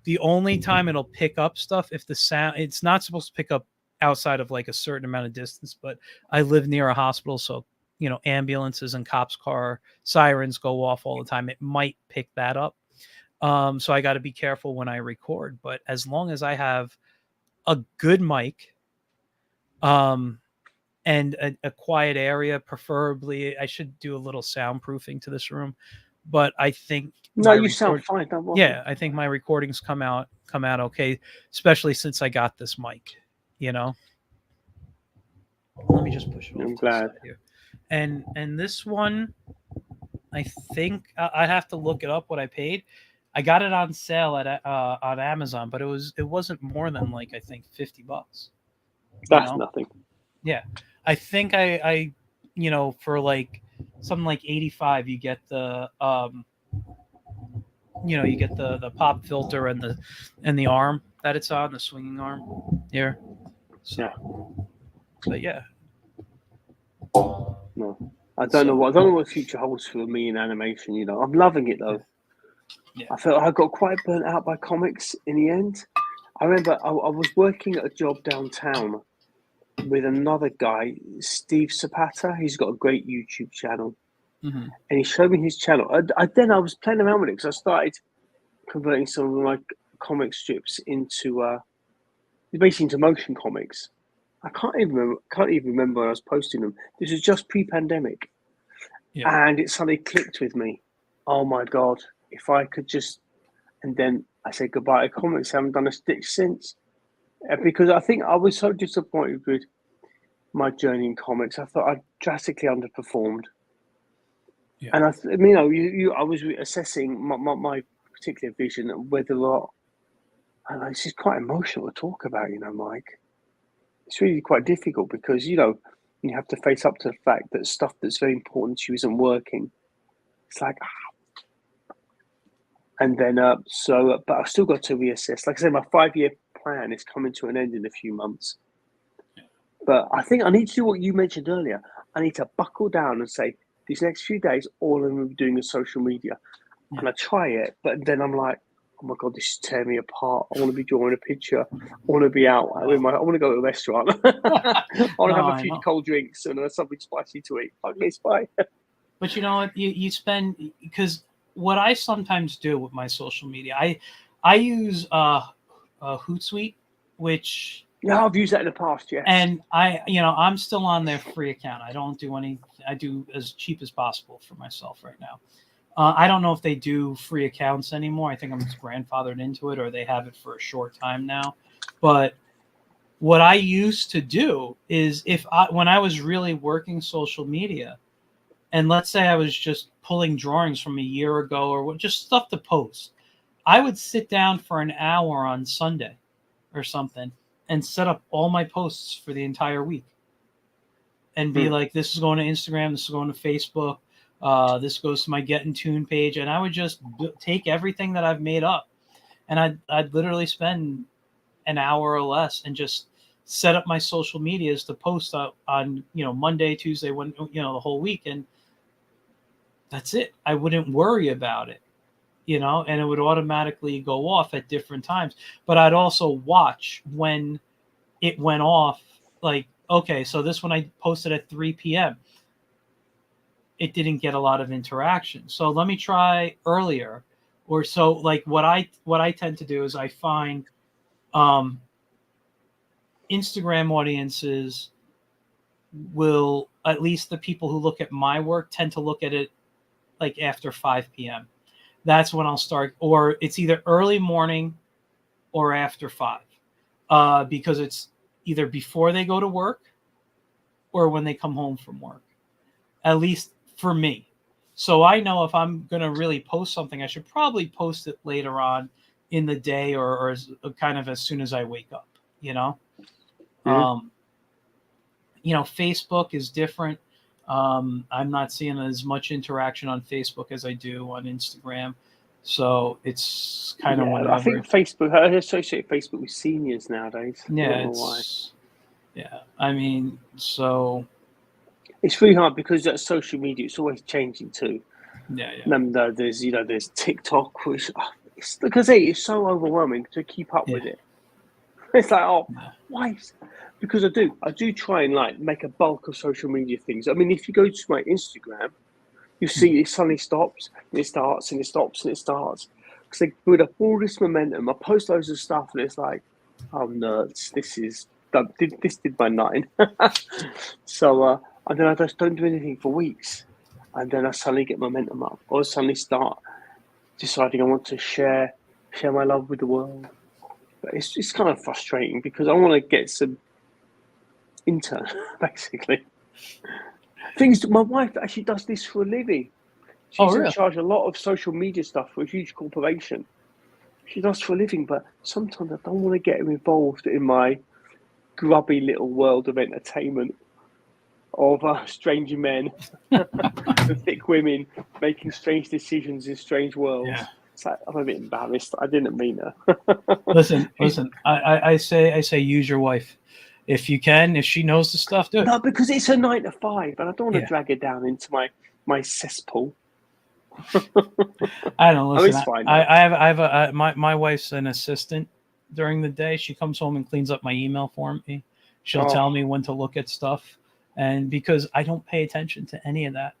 the only time it'll pick up stuff if the sound, it's not supposed to pick up outside of like a certain amount of distance, but I live near a hospital, so ambulances and cops' car sirens go off all the time. It might pick that up. So I got to be careful when I record, but as long as I have a good mic, and a quiet area, preferably. I should do a little soundproofing to this room, but I think sound fine. Yeah, I think my recordings come out okay, especially since I got this mic. Let me just push it off. I'm glad. Here. And this one, I think I have to look it up what I paid. I got it on sale at on Amazon, but it wasn't more than like I think $50. That's nothing. Yeah. I think I for like something like 85 you get the you get the pop filter and the arm that it's on, the swinging arm here. So, yeah. But yeah. No. I don't know what the future holds for me in animation, I'm loving it though. Yeah. I felt I got quite burnt out by comics in the end. I remember I was working at a job downtown with another guy, Steve Zapata. He's got a great YouTube channel. Mm-hmm. And he showed me his channel. I was playing around with it because I started converting some of my comic strips into basically into motion comics. I can't even remember when I was posting them. This was just pre-pandemic. Yeah. And it suddenly clicked with me. Oh my God, if I could just... And then I said goodbye to comics. I haven't done a stitch since. Because I think I was so disappointed with my journey in comics. I thought I'd drastically underperformed. Yeah. And I was assessing my particular vision and whether or not, and it's just quite emotional to talk about, Mike. It's really quite difficult because, you have to face up to the fact that stuff that's very important to you isn't working. It's like, And then, but I've still got to reassess. Like I said, my 5-year plan is coming to an end in a few months. But I think I need to do what you mentioned earlier. I need to buckle down and say, these next few days, all I'm going to be doing is social media. Yeah. And I try it, but then I'm like, oh my God, this is tearing me apart. I want to be drawing a picture. I want to be out. I want to go to a restaurant. I want to have a few cold drinks and something spicy to eat. Okay, it's fine. But you know what? You spend, because what I sometimes do with my social media, I use Hootsuite, which... Yeah, I've used that in the past, yes. And I'm still on their free account. I don't do any. I do as cheap as possible for myself right now. I don't know if they do free accounts anymore. I think I'm just grandfathered into it, or they have it for a short time now. But what I used to do is, when I was really working social media, and let's say I was just pulling drawings from a year ago or just stuff to post, I would sit down for an hour on Sunday or something and set up all my posts for the entire week and be like, this is going to Instagram, this is going to Facebook, this goes to my Get in Tune page. And I would just take everything that I've made up, and I'd literally spend an hour or less and just set up my social medias to post on Monday, Tuesday, when the whole week. And that's it. I wouldn't worry about it, and it would automatically go off at different times. But I'd also watch when it went off. Like, okay, so this one I posted at 3 p.m. It didn't get a lot of interaction. So let me try earlier. Or so, like, what I tend to do is I find Instagram audiences will, at least the people who look at my work, tend to look at it like after 5 p.m. That's when I'll start, or it's either early morning or after 5, because it's either before they go to work or when they come home from work, at least for me. So I know if I'm going to really post something, I should probably post it later on in the day or kind of as soon as I wake up, Facebook is different. I'm not seeing as much interaction on Facebook as I do on Instagram. So it's kind of whatever. I think Facebook, I associate Facebook with seniors nowadays. Yeah, I don't know why. Yeah, I mean, so it's really hard because that social media, it's always changing too. Yeah. Remember, there's TikTok, which it's so overwhelming to keep up with it. It's like, why? Because I do try and like make a bulk of social media things. I mean, if you go to my Instagram, you see it suddenly stops, and it starts, and it stops, and it starts. Because they build up all this momentum. I post loads of stuff, and it's like, oh, nerds, this did my 9. So, and then I just don't do anything for weeks. And then I suddenly get momentum up, or suddenly start deciding I want to share my love with the world. But it's kind of frustrating because I want to get some intern, basically. My wife actually does this for a living. She's in charge of a lot of social media stuff for a huge corporation. She does for a living, but sometimes I don't want to get her involved in my grubby little world of entertainment of strange men and thick women making strange decisions in strange worlds. Yeah. So I'm a bit embarrassed. I didn't mean her. Listen. I say use your wife. If you can, if she knows the stuff, do it. No, because it's a 9 to 5, and I don't want to drag her down into my cesspool. I don't listen. It's fine. I have my wife's an assistant during the day. She comes home and cleans up my email for me. She'll tell me when to look at stuff, and because I don't pay attention to any of that,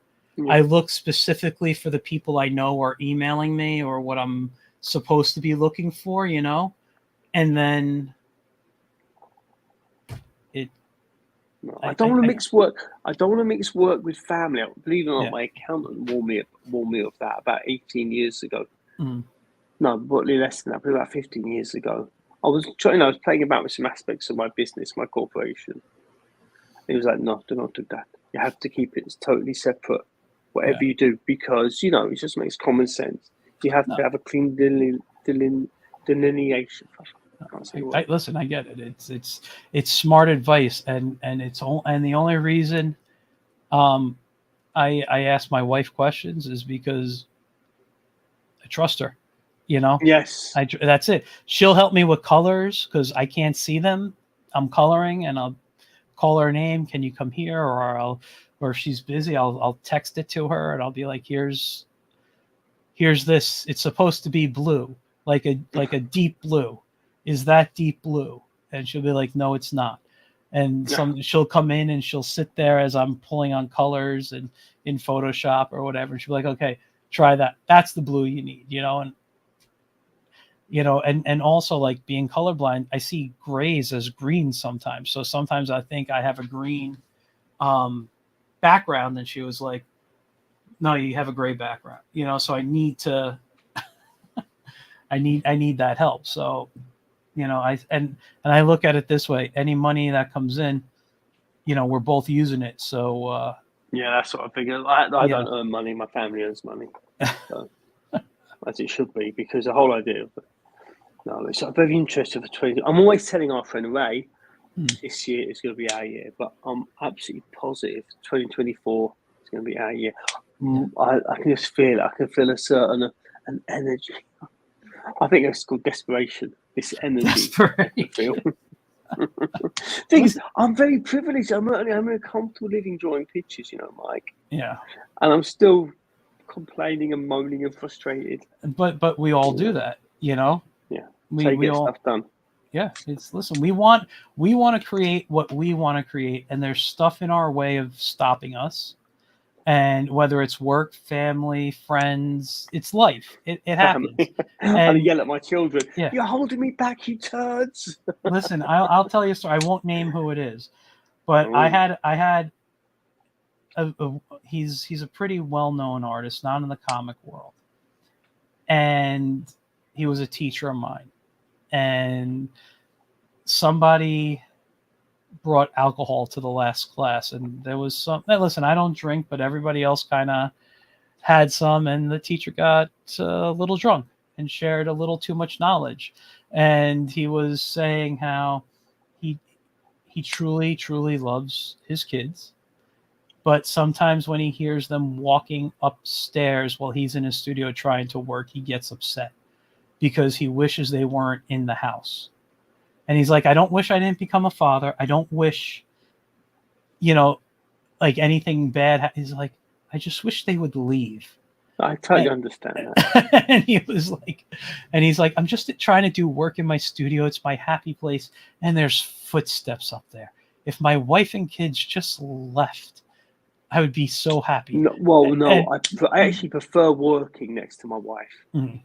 I look specifically for the people I know are emailing me or what I'm supposed to be looking for, and then. I don't want to mix work. I don't want to mix work with family. Believe it or not, my accountant warned me of that about 18 years ago. Mm. No, probably less than that, probably about 15 years ago. I was playing about with some aspects of my business, my corporation. He was like, no, do not do that. You have to keep it totally separate, whatever you do, because, it just makes common sense. You have to have a clean delineation. Listen, I get it. It's smart advice, and the only reason I ask my wife questions is because I trust her. you know. Yes. That's it. She'll help me with colors because I can't see them. I'm coloring, and I'll call her name. Can you come here? Or if she's busy, I'll text it to her, and I'll be like, here's this. It's supposed to be blue, like a deep blue. Is that deep blue? And she'll be like, no, it's not. And she'll come in and she'll sit there as I'm pulling on colors and in Photoshop or whatever. And she'll be like, okay, try that. That's the blue you need, you know. And and also, like, being colorblind, I see grays as green sometimes. So sometimes I think I have a green background, and she was like, no, you have a gray background, you know. So I need to I need that help. So I look at it this way: any money that comes in, we're both using it. So yeah, that's what I figure. I don't earn money; my family earns money, so, as it should be. Because the whole idea of it's very interesting for 20. I'm always telling our friend Ray this year is going to be our year, but I'm absolutely positive 2024 is going to be our year. I can just feel it. I can feel a certain an energy. I think it's called desperation. This energy. I feel. Thing is, I'm very privileged. I'm in a comfortable living drawing pictures, Mike. Yeah. And I'm still complaining and moaning and frustrated. But we all do that, Yeah. We get stuff done. Yeah. Listen, we want to create what we want to create, and there's stuff in our way of stopping us. And whether it's work, family, friends, it's life. It happens. I yell at my children. Yeah. You're holding me back, you turds. Listen, I'll tell you a story. I won't name who it is, but I had he's a pretty well-known artist, not in the comic world, and he was a teacher of mine, and somebody brought alcohol to the last class, and there was some. Listen, I don't drink, but everybody else kind of had some, and the teacher got a little drunk and shared a little too much knowledge, and he was saying how he truly loves his kids, but sometimes when he hears them walking upstairs while he's in his studio trying to work, he gets upset because he wishes they weren't in the house. And he's like, I don't wish I didn't become a father. I don't wish, like anything bad. He's like, I just wish they would leave. I totally understand that. And he's like, I'm just trying to do work in my studio. It's my happy place. And there's footsteps up there. If my wife and kids just left, I would be so happy. I actually prefer working next to my wife. Mm-hmm.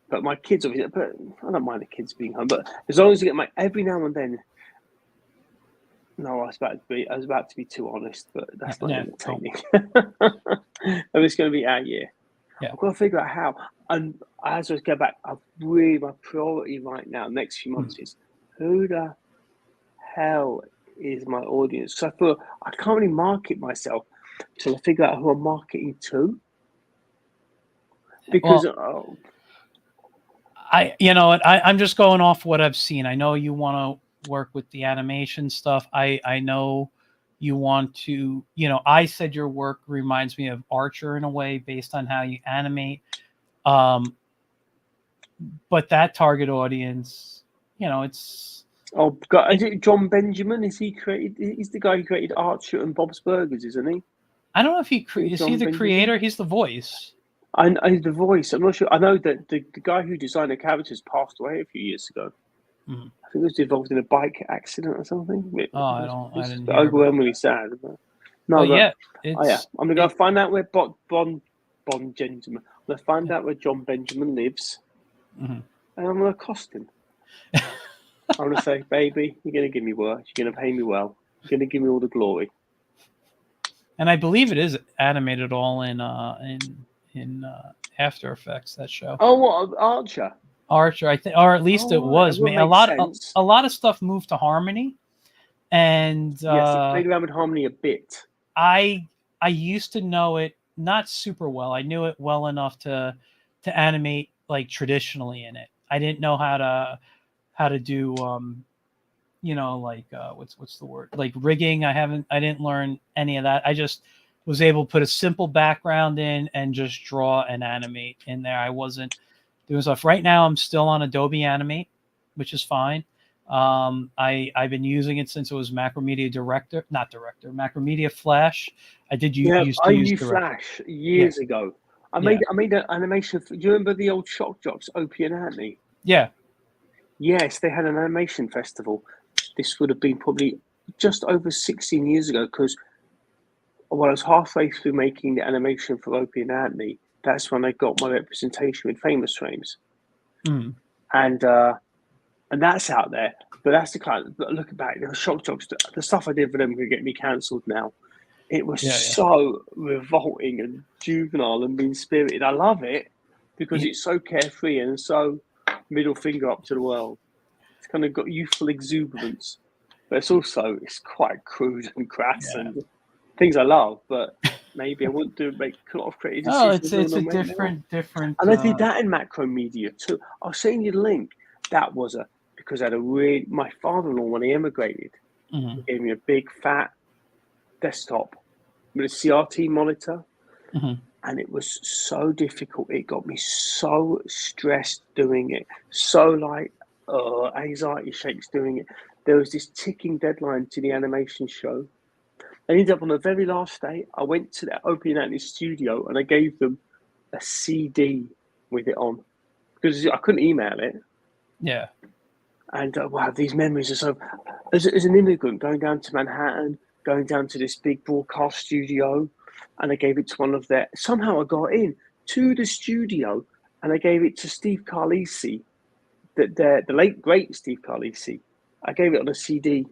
But my kids, obviously, but I don't mind the kids being home. But as long as you get every now and then. No, I was about to be too honest, but that's not entertaining. And it's going to be our year. Yeah. I've got to figure out how. And as I go back, my priority right now, next few months, is who the hell is my audience? So I feel I can't really market myself until I figure out who I'm marketing to. Because I'm just going off what I've seen. I know you want to work with the animation stuff. I know you want to, I said your work reminds me of Archer in a way based on how you animate. But that target audience, it's. Oh God, is it John Benjamin? He's the guy who created Archer and Bob's Burgers, isn't he? I don't know if is he the creator? He's the voice. I the voice. I'm not sure. I know that the guy who designed the characters passed away a few years ago. Mm-hmm. I think he was involved in a bike accident or something. I didn't. Overwhelmingly sad. But, I'm gonna go find out where Bon Gentleman. I'm gonna find out where John Benjamin lives, and I'm gonna accost him. I'm gonna say, baby, you're gonna give me work. You're gonna pay me well. You're gonna give me all the glory. And I believe it is animated all in After Effects, that show. Oh, what, Archer, I think, or at least it was. A lot of stuff moved to Harmony, and yes, it played around with Harmony a bit. I used to know it not super well. I knew it well enough to animate like traditionally in it. I didn't know how to do what's the word, like rigging. I didn't learn any of that. I just was able to put a simple background in and just draw and animate in there. doing stuff. Right now, I'm still on Adobe Animate, which is fine. I've been using it since it was Macromedia Macromedia Flash. I did Yeah, used I to use knew Director. Flash years ago. I Yeah. made an animation. Do you remember the old Shock Jocks, Opie and Anthony? Yeah. Yes, they had an animation festival. This would have been probably just over 16 years ago, because when I was halfway through making the animation for Opie and Anthony, that's when I got my representation with Famous Frames. Mm. And that's out there. But that's the kind of, looking back, the Shock Jocks, the stuff I did for them could get me cancelled now. It was so revolting and juvenile and mean-spirited. I love it because it's so carefree and so middle finger up to the world. It's kind of got youthful exuberance, but it's quite crude and crass and things I love, but maybe I wouldn't make a lot of creative decisions. It's a different. And I did that in Macromedia too. I'll send you the link. That was because I had my father-in-law, when he emigrated, he gave me a big fat desktop with a CRT monitor, and it was so difficult. It got me so stressed doing it, so anxiety shakes doing it. There was this ticking deadline to the animation show. I ended up on the very last day. I went to the Opie and Anthony studio and I gave them a CD with it on because I couldn't email it. Yeah. And wow, these memories are so. As an immigrant going down to Manhattan, going down to this big broadcast studio, and I gave it to one of their. Somehow I got in to the studio, and I gave it to Steve Carlisi, the late great Steve Carlisi. I gave it on a CD.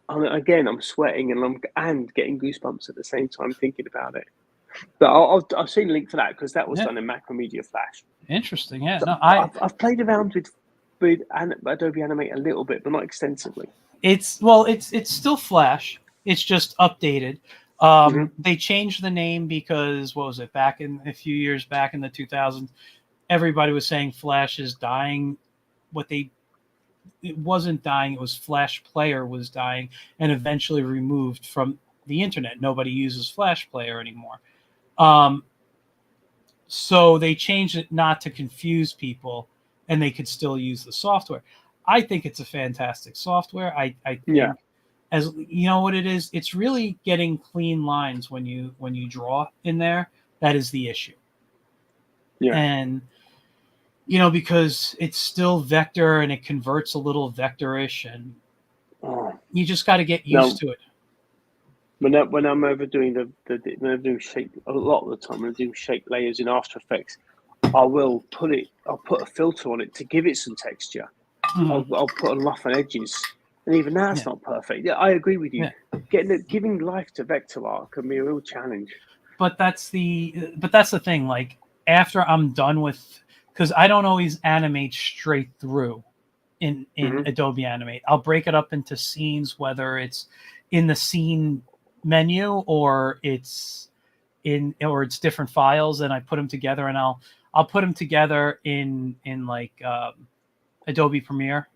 And again, I'm sweating and getting goosebumps at the same time thinking about it. But I'll see a link for that because that was done in Macromedia Flash. Interesting, yeah. So No, I've played around with Adobe Animate a little bit, but not extensively. It's still Flash. It's just updated. They changed the name because what was it, back in a few years back in the 2000s, everybody was saying Flash is dying. It wasn't dying. It was Flash Player was dying and eventually removed from the internet. Nobody uses Flash Player anymore. So they changed it not to confuse people, and they could still use the software. I think it's a fantastic software. I think, as you know what it is, it's really getting clean lines when you draw in there. That is the issue. Yeah. And because it's still vector and it converts a little vectorish, and you just got to get used to it. When I'm overdoing when I'm doing shape, a lot of the time when I'm doing shape layers in After Effects, I'll put a filter on it to give it some texture. I'll put a rough on edges, and even that's not perfect. Yeah, I agree with you. Yeah. Giving life to vector art can be a real challenge. But that's the thing. Like, after I'm done with, because I don't always animate straight through in Adobe Animate. I'll break it up into scenes, whether it's in the scene menu or it's different files, and I put them together, and I'll put them together in like Adobe Premiere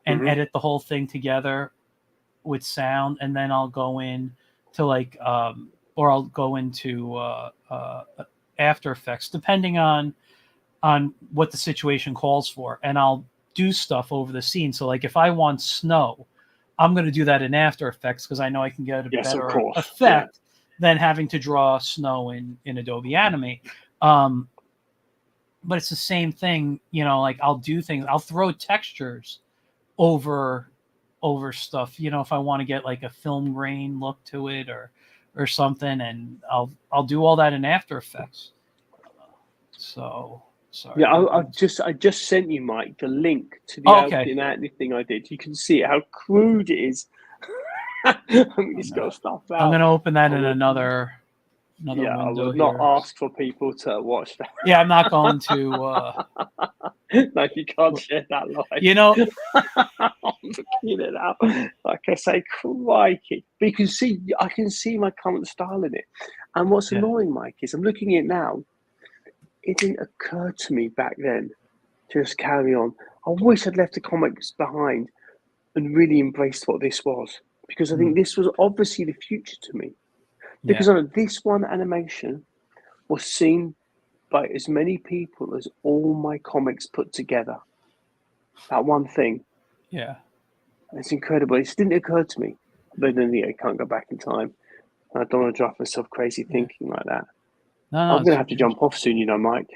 and edit the whole thing together with sound, and then I'll go in to or I'll go into After Effects, depending on what the situation calls for, and I'll do stuff over the scene. So like if I want snow, I'm going to do that in After Effects because I know I can get a better effect than having to draw snow in Adobe Animate. But it's the same thing, like I'll do things, I'll throw textures over stuff, if I want to get like a film grain look to it or something, and I'll do all that in After Effects. So sorry. Yeah, I just sent you, Mike, the link to the thing I did. You can see how crude it is. I'm just got stuff out. I'm gonna open that in another window. I will not ask for people to watch that. Yeah, I'm not going to. No, you can't share that live. I'm looking at it now. Like I say, crikey. But I can see my current style in it. And what's annoying, Mike, is I'm looking at it now. It didn't occur to me back then to just carry on. I wish I'd left the comics behind and really embraced what this was, because I think this was obviously the future to me. Because this one animation was seen by as many people as all my comics put together. That one thing. Yeah. It's incredible. It didn't occur to me. But then I can't go back in time. I don't want to drive myself crazy thinking like that. No, I'm going to have to jump off soon, Mike.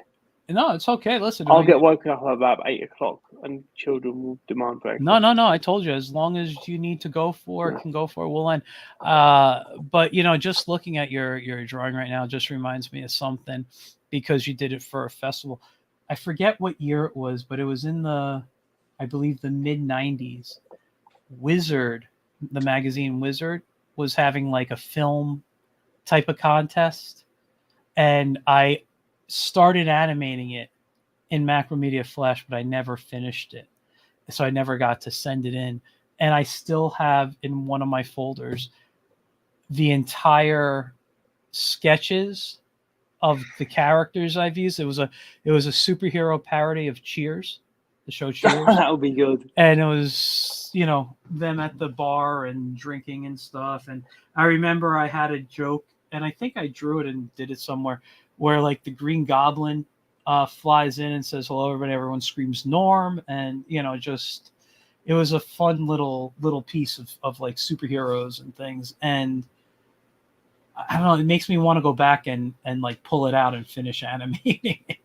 No, it's okay. Listen, I'll get woken up about 8 o'clock and children will demand breakfast. No. I told you, as long as you need to go for it, can go for it, we'll end. But, just looking at your drawing right now just reminds me of something, because you did it for a festival. I forget what year it was, but it was in I believe, the mid-90s. Wizard, the magazine Wizard, was having like a film type of contest. And I started animating it in Macromedia Flash, but I never finished it. So I never got to send it in. And I still have in one of my folders the entire sketches of the characters I've used. It was a superhero parody of Cheers, the show Cheers. That would be good. And it was, them at the bar and drinking and stuff. And I remember I had a joke, and I think I drew it and did it somewhere, where like the Green Goblin flies in and says hello everybody, everyone screams Norm, and just it was a fun little piece of like superheroes and things. And I don't know, it makes me want to go back and like pull it out and finish animating it.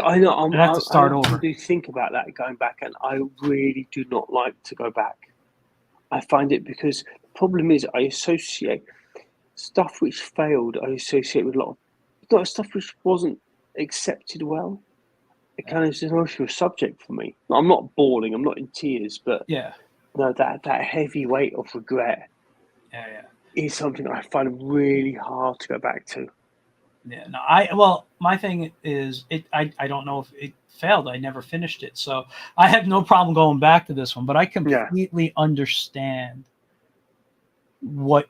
I know. I have to start over. I do think about that going back, and I really do not like to go back. I find it, because the problem is I associate stuff which failed. I associate with a lot of stuff which wasn't accepted well. It kind of is an emotional subject for me. I'm not bawling, I'm not in tears, but that heavy weight of regret is something I find really hard to go back to. Yeah, no, my thing is I don't know if it failed. I never finished it. So I have no problem going back to this one, but I completely understand what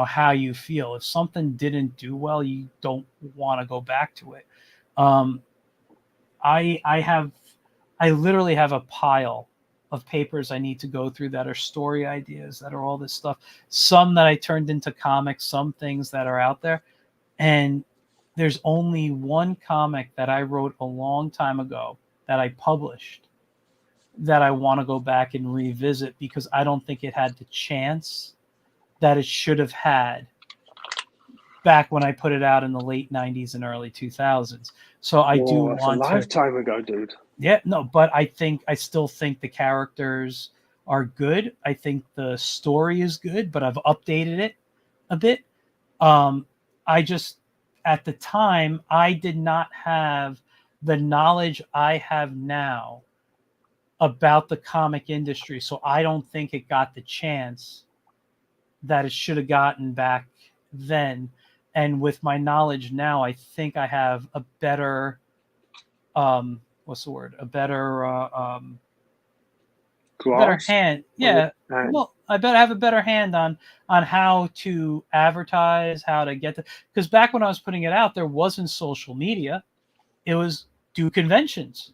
how you feel. If something didn't do well, you don't want to go back to it. I literally have a pile of papers I need to go through that are story ideas, that are all this stuff. Some that I turned into comics, some things that are out there. And there's only one comic that I wrote a long time ago that I published that I want to go back and revisit, because I don't think it had the chance that it should have had back when I put it out in the late 90s and early 2000s. So I do want a lifetime ago, dude. Yeah, no, but I still think the characters are good. I think the story is good, but I've updated it a bit. At the time, I did not have the knowledge I have now about the comic industry. So I don't think it got the chance that it should have gotten back then. And with my knowledge now, I think I have a better, what's the word? A better hand. Yeah. Well, I bet I have a better hand on how to advertise, how to get because back when I was putting it out, there wasn't social media. It was do conventions.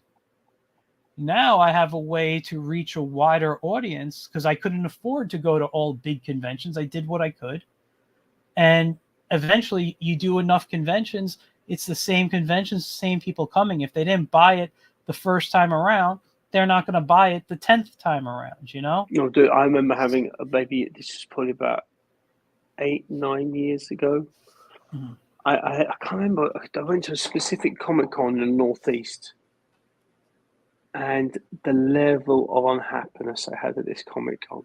Now I have a way to reach a wider audience, because I couldn't afford to go to all big conventions. I did what I could. And eventually you do enough conventions, it's the same conventions, the same people coming. If they didn't buy it the first time around, they're not going to buy it the 10th time around, No, dude, I remember having a baby. This is probably about 8-9 years ago. Mm-hmm. I can't remember. I went to a specific Comic-Con in the Northeast, and the level of unhappiness I had at this Comic-Con.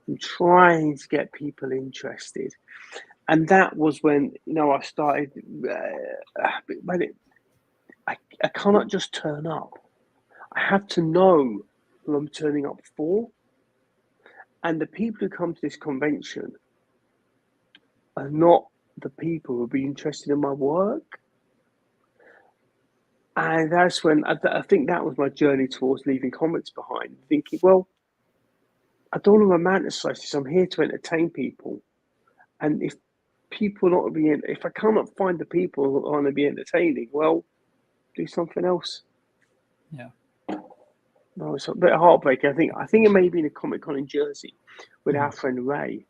I'm trying to get people interested. And that was when, I started, I cannot just turn up. I have to know who I'm turning up for. And the people who come to this convention are not the people who will be interested in my work. And that's when, I think that was my journey towards leaving comics behind, thinking, well, I don't want to romanticize this. I'm here to entertain people. And if people not being, if I cannot find the people who want to be entertaining, well, do something else. Yeah. No, it's a bit heartbreaking. I think it may be in a Comic-Con in Jersey with our friend Ray.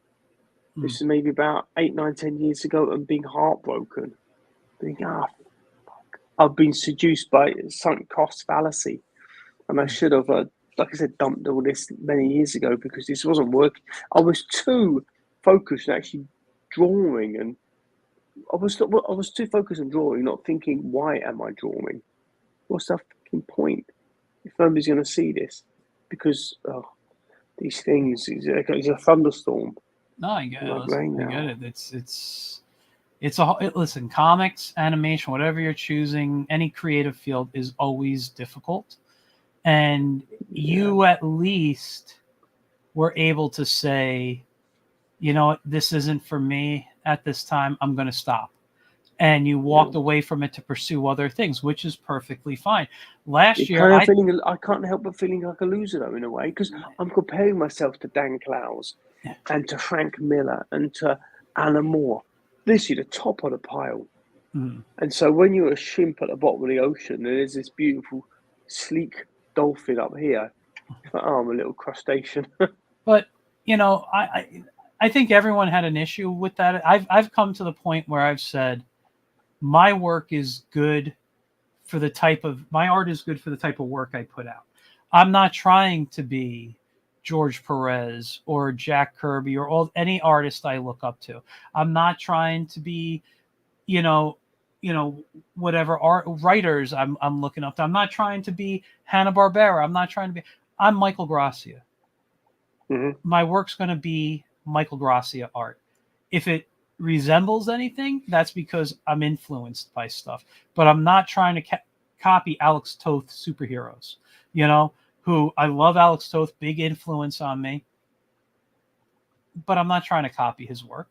This is maybe about 8, 9, 10 years ago, and being heartbroken. Thinking, I've been seduced by sunk cost fallacy, and I should have, like I said, dumped all this many years ago because this wasn't working. I was too focused on actually drawing, and I was too focused on drawing, not thinking, why am I drawing? What's the fucking point if nobody's going to see this? Because these things, it's a thunderstorm. No, I get it. Like Listen, rain I get now. it. Listen, comics, animation, whatever you're choosing, any creative field is always difficult. And you at least were able to say, you know what, this isn't for me at this time. I'm going to stop. And you walked away from it to pursue other things, which is perfectly fine. Last year, I can't help but feeling like a loser though, in a way, because I'm comparing myself to Dan Clowes and to Frank Miller and to Alan Moore. Literally the top of the pile. Mm. And so when you're a shrimp at the bottom of the ocean, and there's this beautiful, sleek dolphin up here, it's like, oh, I'm a little crustacean. But you know, I think everyone had an issue with that. I've come to the point where I've said, my work is good for the type of my art is good for the type of work I put out. I'm not trying to be George Perez or Jack Kirby or any artist I look up to. I'm not trying to be, you know, whatever art writers I'm looking up to. I'm not trying to be Hanna-Barbera. I'm Michael Gracia. Mm-hmm. My work's going to be Michael Gracia art. If it resembles anything, that's because I'm influenced by stuff. But I'm not trying to copy Alex Toth superheroes, who I love. Alex Toth, big influence on me. But I'm not trying to copy his work.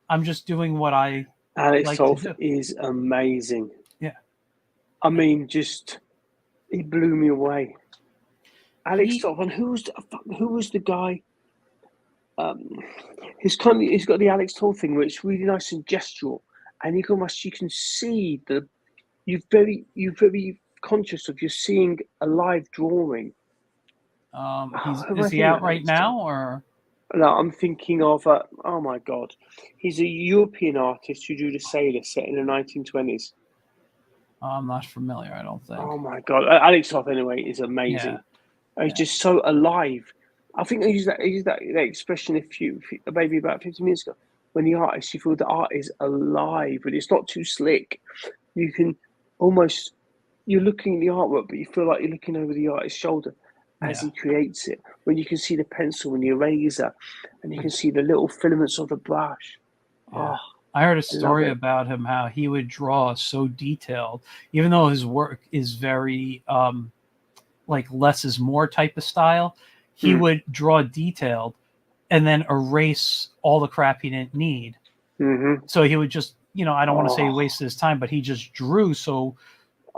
I'm just doing what I Alex like Toth to do. is amazing. Yeah. I mean, he blew me away. Alex Toth, and who was the guy? He's got the Alex Toth thing where it's really nice and gestural, and you can see you're very conscious of you're seeing a live drawing. Is he out right now, or? No, I'm thinking of oh my god, he's a European artist who drew the Sailor set in the 1920s. I'm not familiar, I don't think. Oh my god, Alex Toth anyway is amazing. Yeah. He's just so alive. I think I used that expression maybe about 15 minutes ago. When the artist, you feel the art is alive, but it's not too slick. You can you're looking at the artwork, but you feel like you're looking over the artist's shoulder as he creates it. When you can see the pencil and the eraser, and you can see the little filaments of the brush. Yeah. Oh, I heard a story about him, how he would draw so detailed, even though his work is very like less is more type of style. He would draw detailed and then erase all the crap he didn't need. Mm-hmm. So he would just, I don't want to say he wasted his time, but he just drew. So,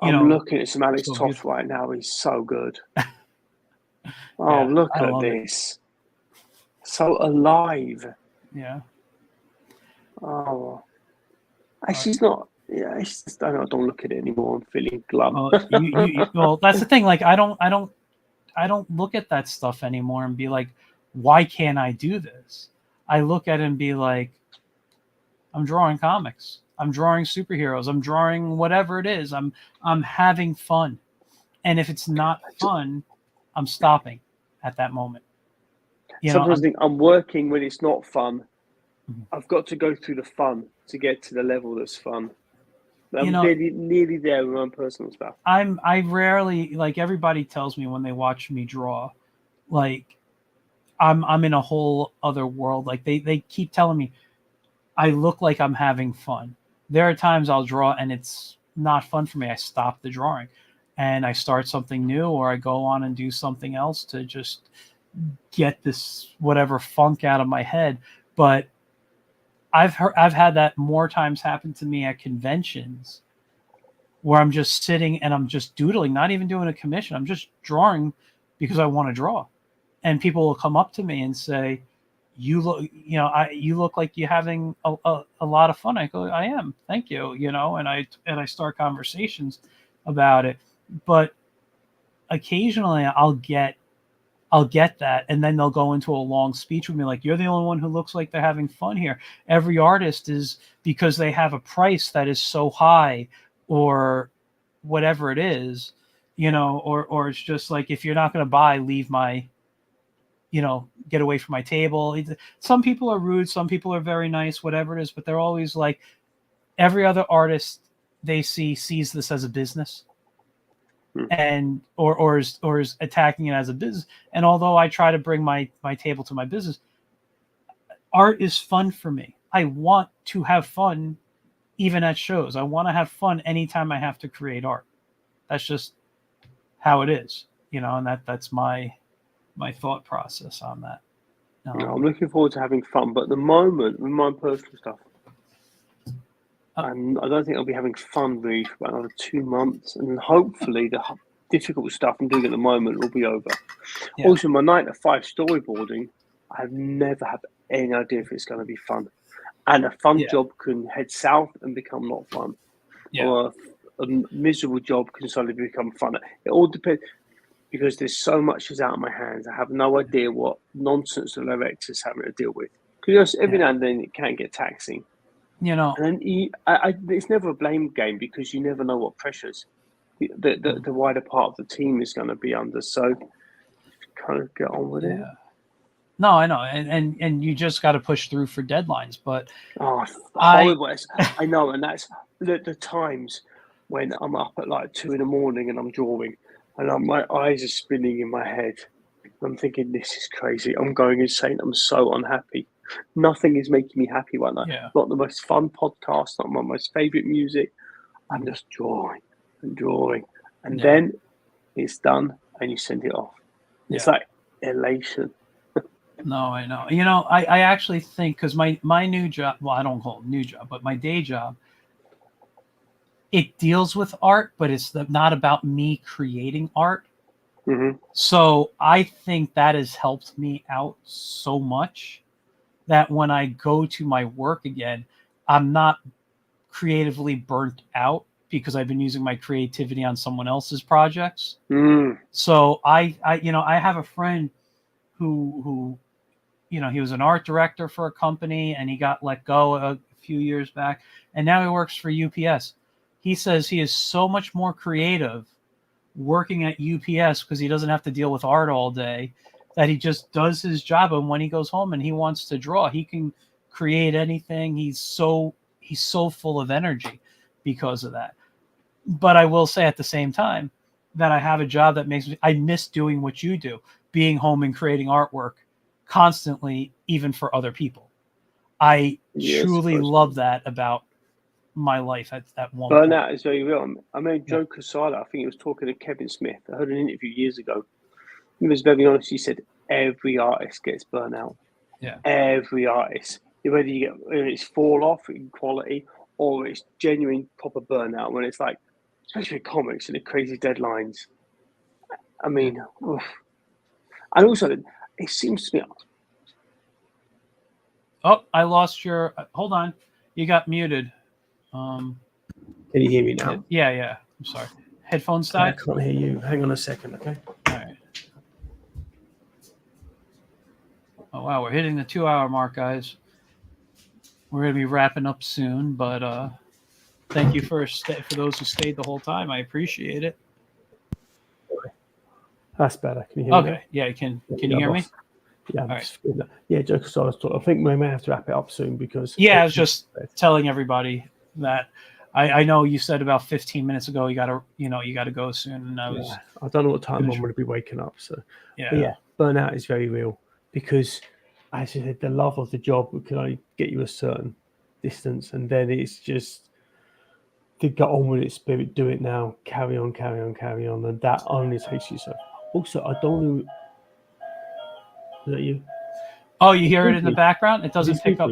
I'm looking at some Alex Toth right now. He's so good. Look at this. So alive. Yeah. Oh. Actually, it's not. Yeah, it's just, I don't look at it anymore. I'm feeling glum. Well, that's the thing. Like, I don't look at that stuff anymore and be like, why can't I do this? I look at it and be like, I'm drawing comics. I'm drawing superheroes. I'm drawing whatever it is. I'm having fun. And if it's not fun, I'm stopping at that moment. Sometimes I think I'm working when it's not fun. Mm-hmm. I've got to go through the fun to get to the level that's fun. I'm nearly there with my own personal stuff. I rarely, like, everybody tells me when they watch me draw, like, I'm in a whole other world. Like, they keep telling me I look like I'm having fun. There are times I'll draw and it's not fun for me. I stop the drawing and I start something new, or I go on and do something else to just get this whatever funk out of my head. But I've had that more times happen to me at conventions where I'm just sitting and I'm just doodling, not even doing a commission. I'm just drawing because I want to draw. And people will come up to me and say, you look like you're having a lot of fun. I go, I am. Thank you. And I start conversations about it. But occasionally I'll get that, and then they'll go into a long speech with me like, you're the only one who looks like they're having fun here. Every artist is, because they have a price that is so high, or whatever it is, or it's just like, if you're not going to buy, leave my, get away from my table. Some people are rude, some people are very nice, whatever it is, but they're always like, every other artist they sees this as a business, and or is attacking it as a business. And although I try to bring my table to my business, art is fun for me. I want to have fun even at shows. I want to have fun anytime I have to create art. That's just how it is, and that's my thought process on that. I'm looking forward to having fun, but at the moment, with my personal stuff, I don't think I'll be having fun really for about another 2 months, and hopefully the difficult stuff I'm doing at the moment will be over. Yeah. Also, my 9 to 5 storyboarding, I've never had any idea if it's going to be fun, and a fun job can head south and become not fun, or a miserable job can suddenly become fun. It all depends, because there's so much is out of my hands. I have no idea what nonsense the director's having to deal with, because every now and then it can get taxing. And then it's never a blame game, because you never know what pressures the wider part of the team is going to be under. So kind of get on with it. No, I know, and you just got to push through for deadlines. But horrible. I know, and that's the times when I'm up at like 2 a.m. and I'm drawing, and my eyes are spinning in my head. I'm thinking, this is crazy. I'm going insane. I'm so unhappy. Nothing is making me happy right now. Not the most fun podcast, not my most favorite music. I'm just drawing and drawing. And then it's done and you send it off. It's like elation. No, I know. I actually think, because my new job, well, I don't call it new job, but my day job, it deals with art, but it's not about me creating art. So I think that has helped me out so much that when I go to my work again, I'm not creatively burnt out, because I've been using my creativity on someone else's projects. So I have a friend who he was an art director for a company, and he got let go a few years back, and now he works for UPS. He says he is so much more creative working at UPS, because he doesn't have to deal with art all day, that he just does his job, and when he goes home and he wants to draw, he can create anything. He's so full of energy because of that. But I will say at the same time that I have a job that I miss doing what you do, being home and creating artwork constantly, even for other people. I truly love that about my life at one point. Burnout is very real. I mean, Joe Quesada, I think he was talking to Kevin Smith. I heard an interview years ago. He was very honest. He said every artist gets burnout. Every artist. Whether it's fall off in quality, or it's genuine proper burnout, when it's like, especially comics and the crazy deadlines. I mean, and also it seems to me. Oh, I lost your. Hold on, you got muted. Can you hear me now? Yeah. I'm sorry. Headphones died? I can't hear you. Hang on a second, okay? All right. Oh, wow. We're hitting the 2-hour mark, guys. We're going to be wrapping up soon, but thank you for those who stayed the whole time. I appreciate it. That's better. Can you hear me? Okay. Yeah, can you hear me? Yeah, right. Yeah, Joe Casala's talking. I think we may have to wrap it up soon, because... Yeah, I was just telling everybody that I know you said about 15 minutes ago you gotta go soon, and I don't know what time I'm going to be waking up. So burnout is very real, because, as you said, the love of the job can only get you a certain distance, and then it's just to get on with it, spirit, do it now, carry on, and that only takes you so. Also, I don't know. Is that you? Oh, you hear it in the background? It doesn't pick up.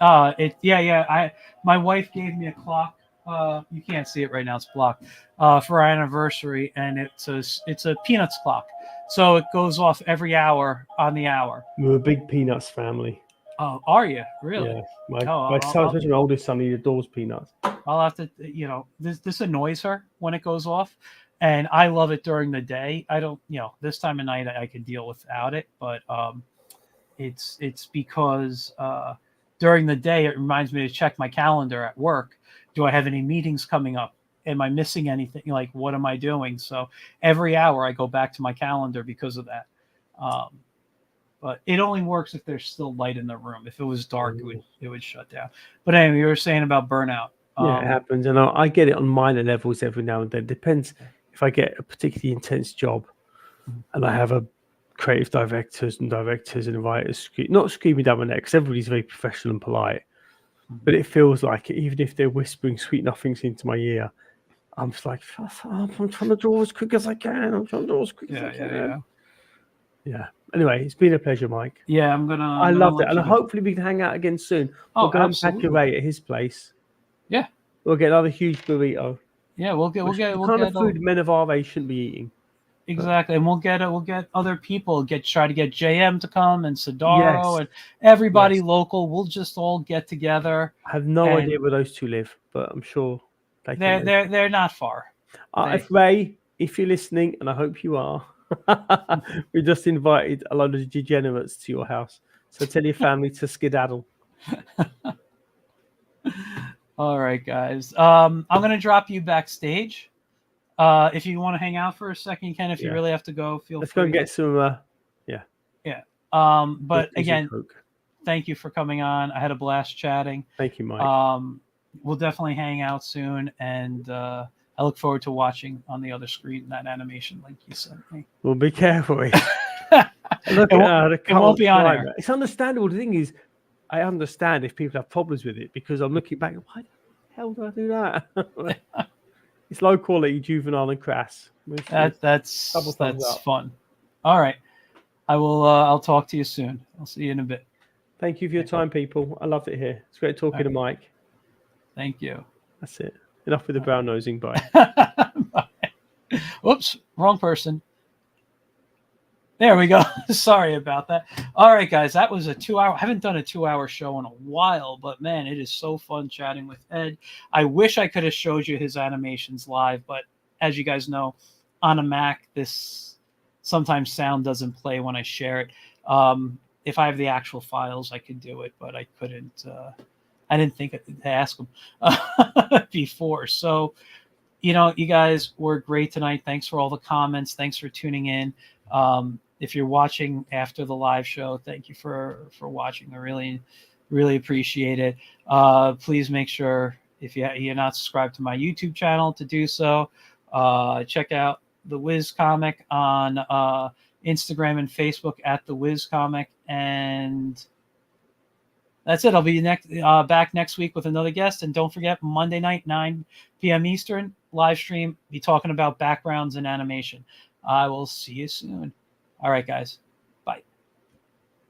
My wife gave me a clock. You can't see it right now; it's blocked. For our anniversary, and it's a Peanuts clock, so it goes off every hour on the hour. We're a big Peanuts family. Oh, are you really? Yeah, my oldest son, he adores Peanuts. I'll have to, this annoys her when it goes off, and I love it during the day. I don't, this time of night I could deal without it, but it's because during the day it reminds me to check my calendar at work. Do I have any meetings coming up? am I missing anything? Like, what am I doing? So every hour I go back to my calendar because of that. But it only works if there's still light in the room. If it was dark, it would shut down. But anyway, you were saying about burnout. Yeah, it happens, and I get it on minor levels every now and then. Depends if I get a particularly intense job, and I have a creative directors and writers not screaming down my neck, because everybody's very professional and polite. But it feels like, even if they're whispering sweet nothings into my ear, I'm just like, I'm trying to draw as quick as I can. I'm trying to draw as quick as I can. Yeah. Anyway, it's been a pleasure, Mike. Yeah, I loved it, and hopefully we can hang out again soon. We'll go and pack your Ray at his place. Yeah, we'll get another huge burrito. Yeah, we'll get the kind of food men of our age shouldn't be eating. Exactly, and we'll get other people. Try to get JM to come and Sadaro and everybody local. We'll just all get together. I have no idea where those two live, but I'm sure they're not far. Ray, if you're listening, and I hope you are, we just invited a lot of degenerates to your house. So tell your family to skedaddle. All right, guys. I'm gonna drop you backstage. If you want to hang out for a second, you can. If you really have to go, Let's free. go and get some. Yeah. But again, thank you for coming on. I had a blast chatting. Thank you, Mike. We'll definitely hang out soon, and I look forward to watching on the other screen that animation link you sent me. Well, be careful. Look it won't be on air. It's understandable. The thing is, I understand if people have problems with it, because I'm looking back. Why the hell do I do that? It's low quality, juvenile, and crass. That's fun. All right, I will. I'll talk to you soon. I'll see you in a bit. Thank you for your time, people. I loved it here. It's great talking to Mike. Thank you. That's it. Enough with the brown nosing. Bye. Bye. Whoops, wrong person. There we go. Sorry about that. All right, guys, that was a 2-hour. I haven't done a 2-hour show in a while, but man, it is so fun chatting with Ed. I wish I could have showed you his animations live, but as you guys know, on a Mac, this sometimes sound doesn't play when I share it. If I have the actual files, I could do it, but I couldn't. I didn't think to ask him before. So, you guys were great tonight. Thanks for all the comments. Thanks for tuning in. If you're watching after the live show, thank you for watching. I really, really appreciate it. Please make sure, if you're not subscribed to my YouTube channel, to do so. Check out The Wiz Comic on Instagram and Facebook at The Wiz Comic. And that's it. I'll be back next week with another guest. And don't forget, Monday night, 9 p.m. Eastern, live stream, be talking about backgrounds and animation. I will see you soon. All right, guys.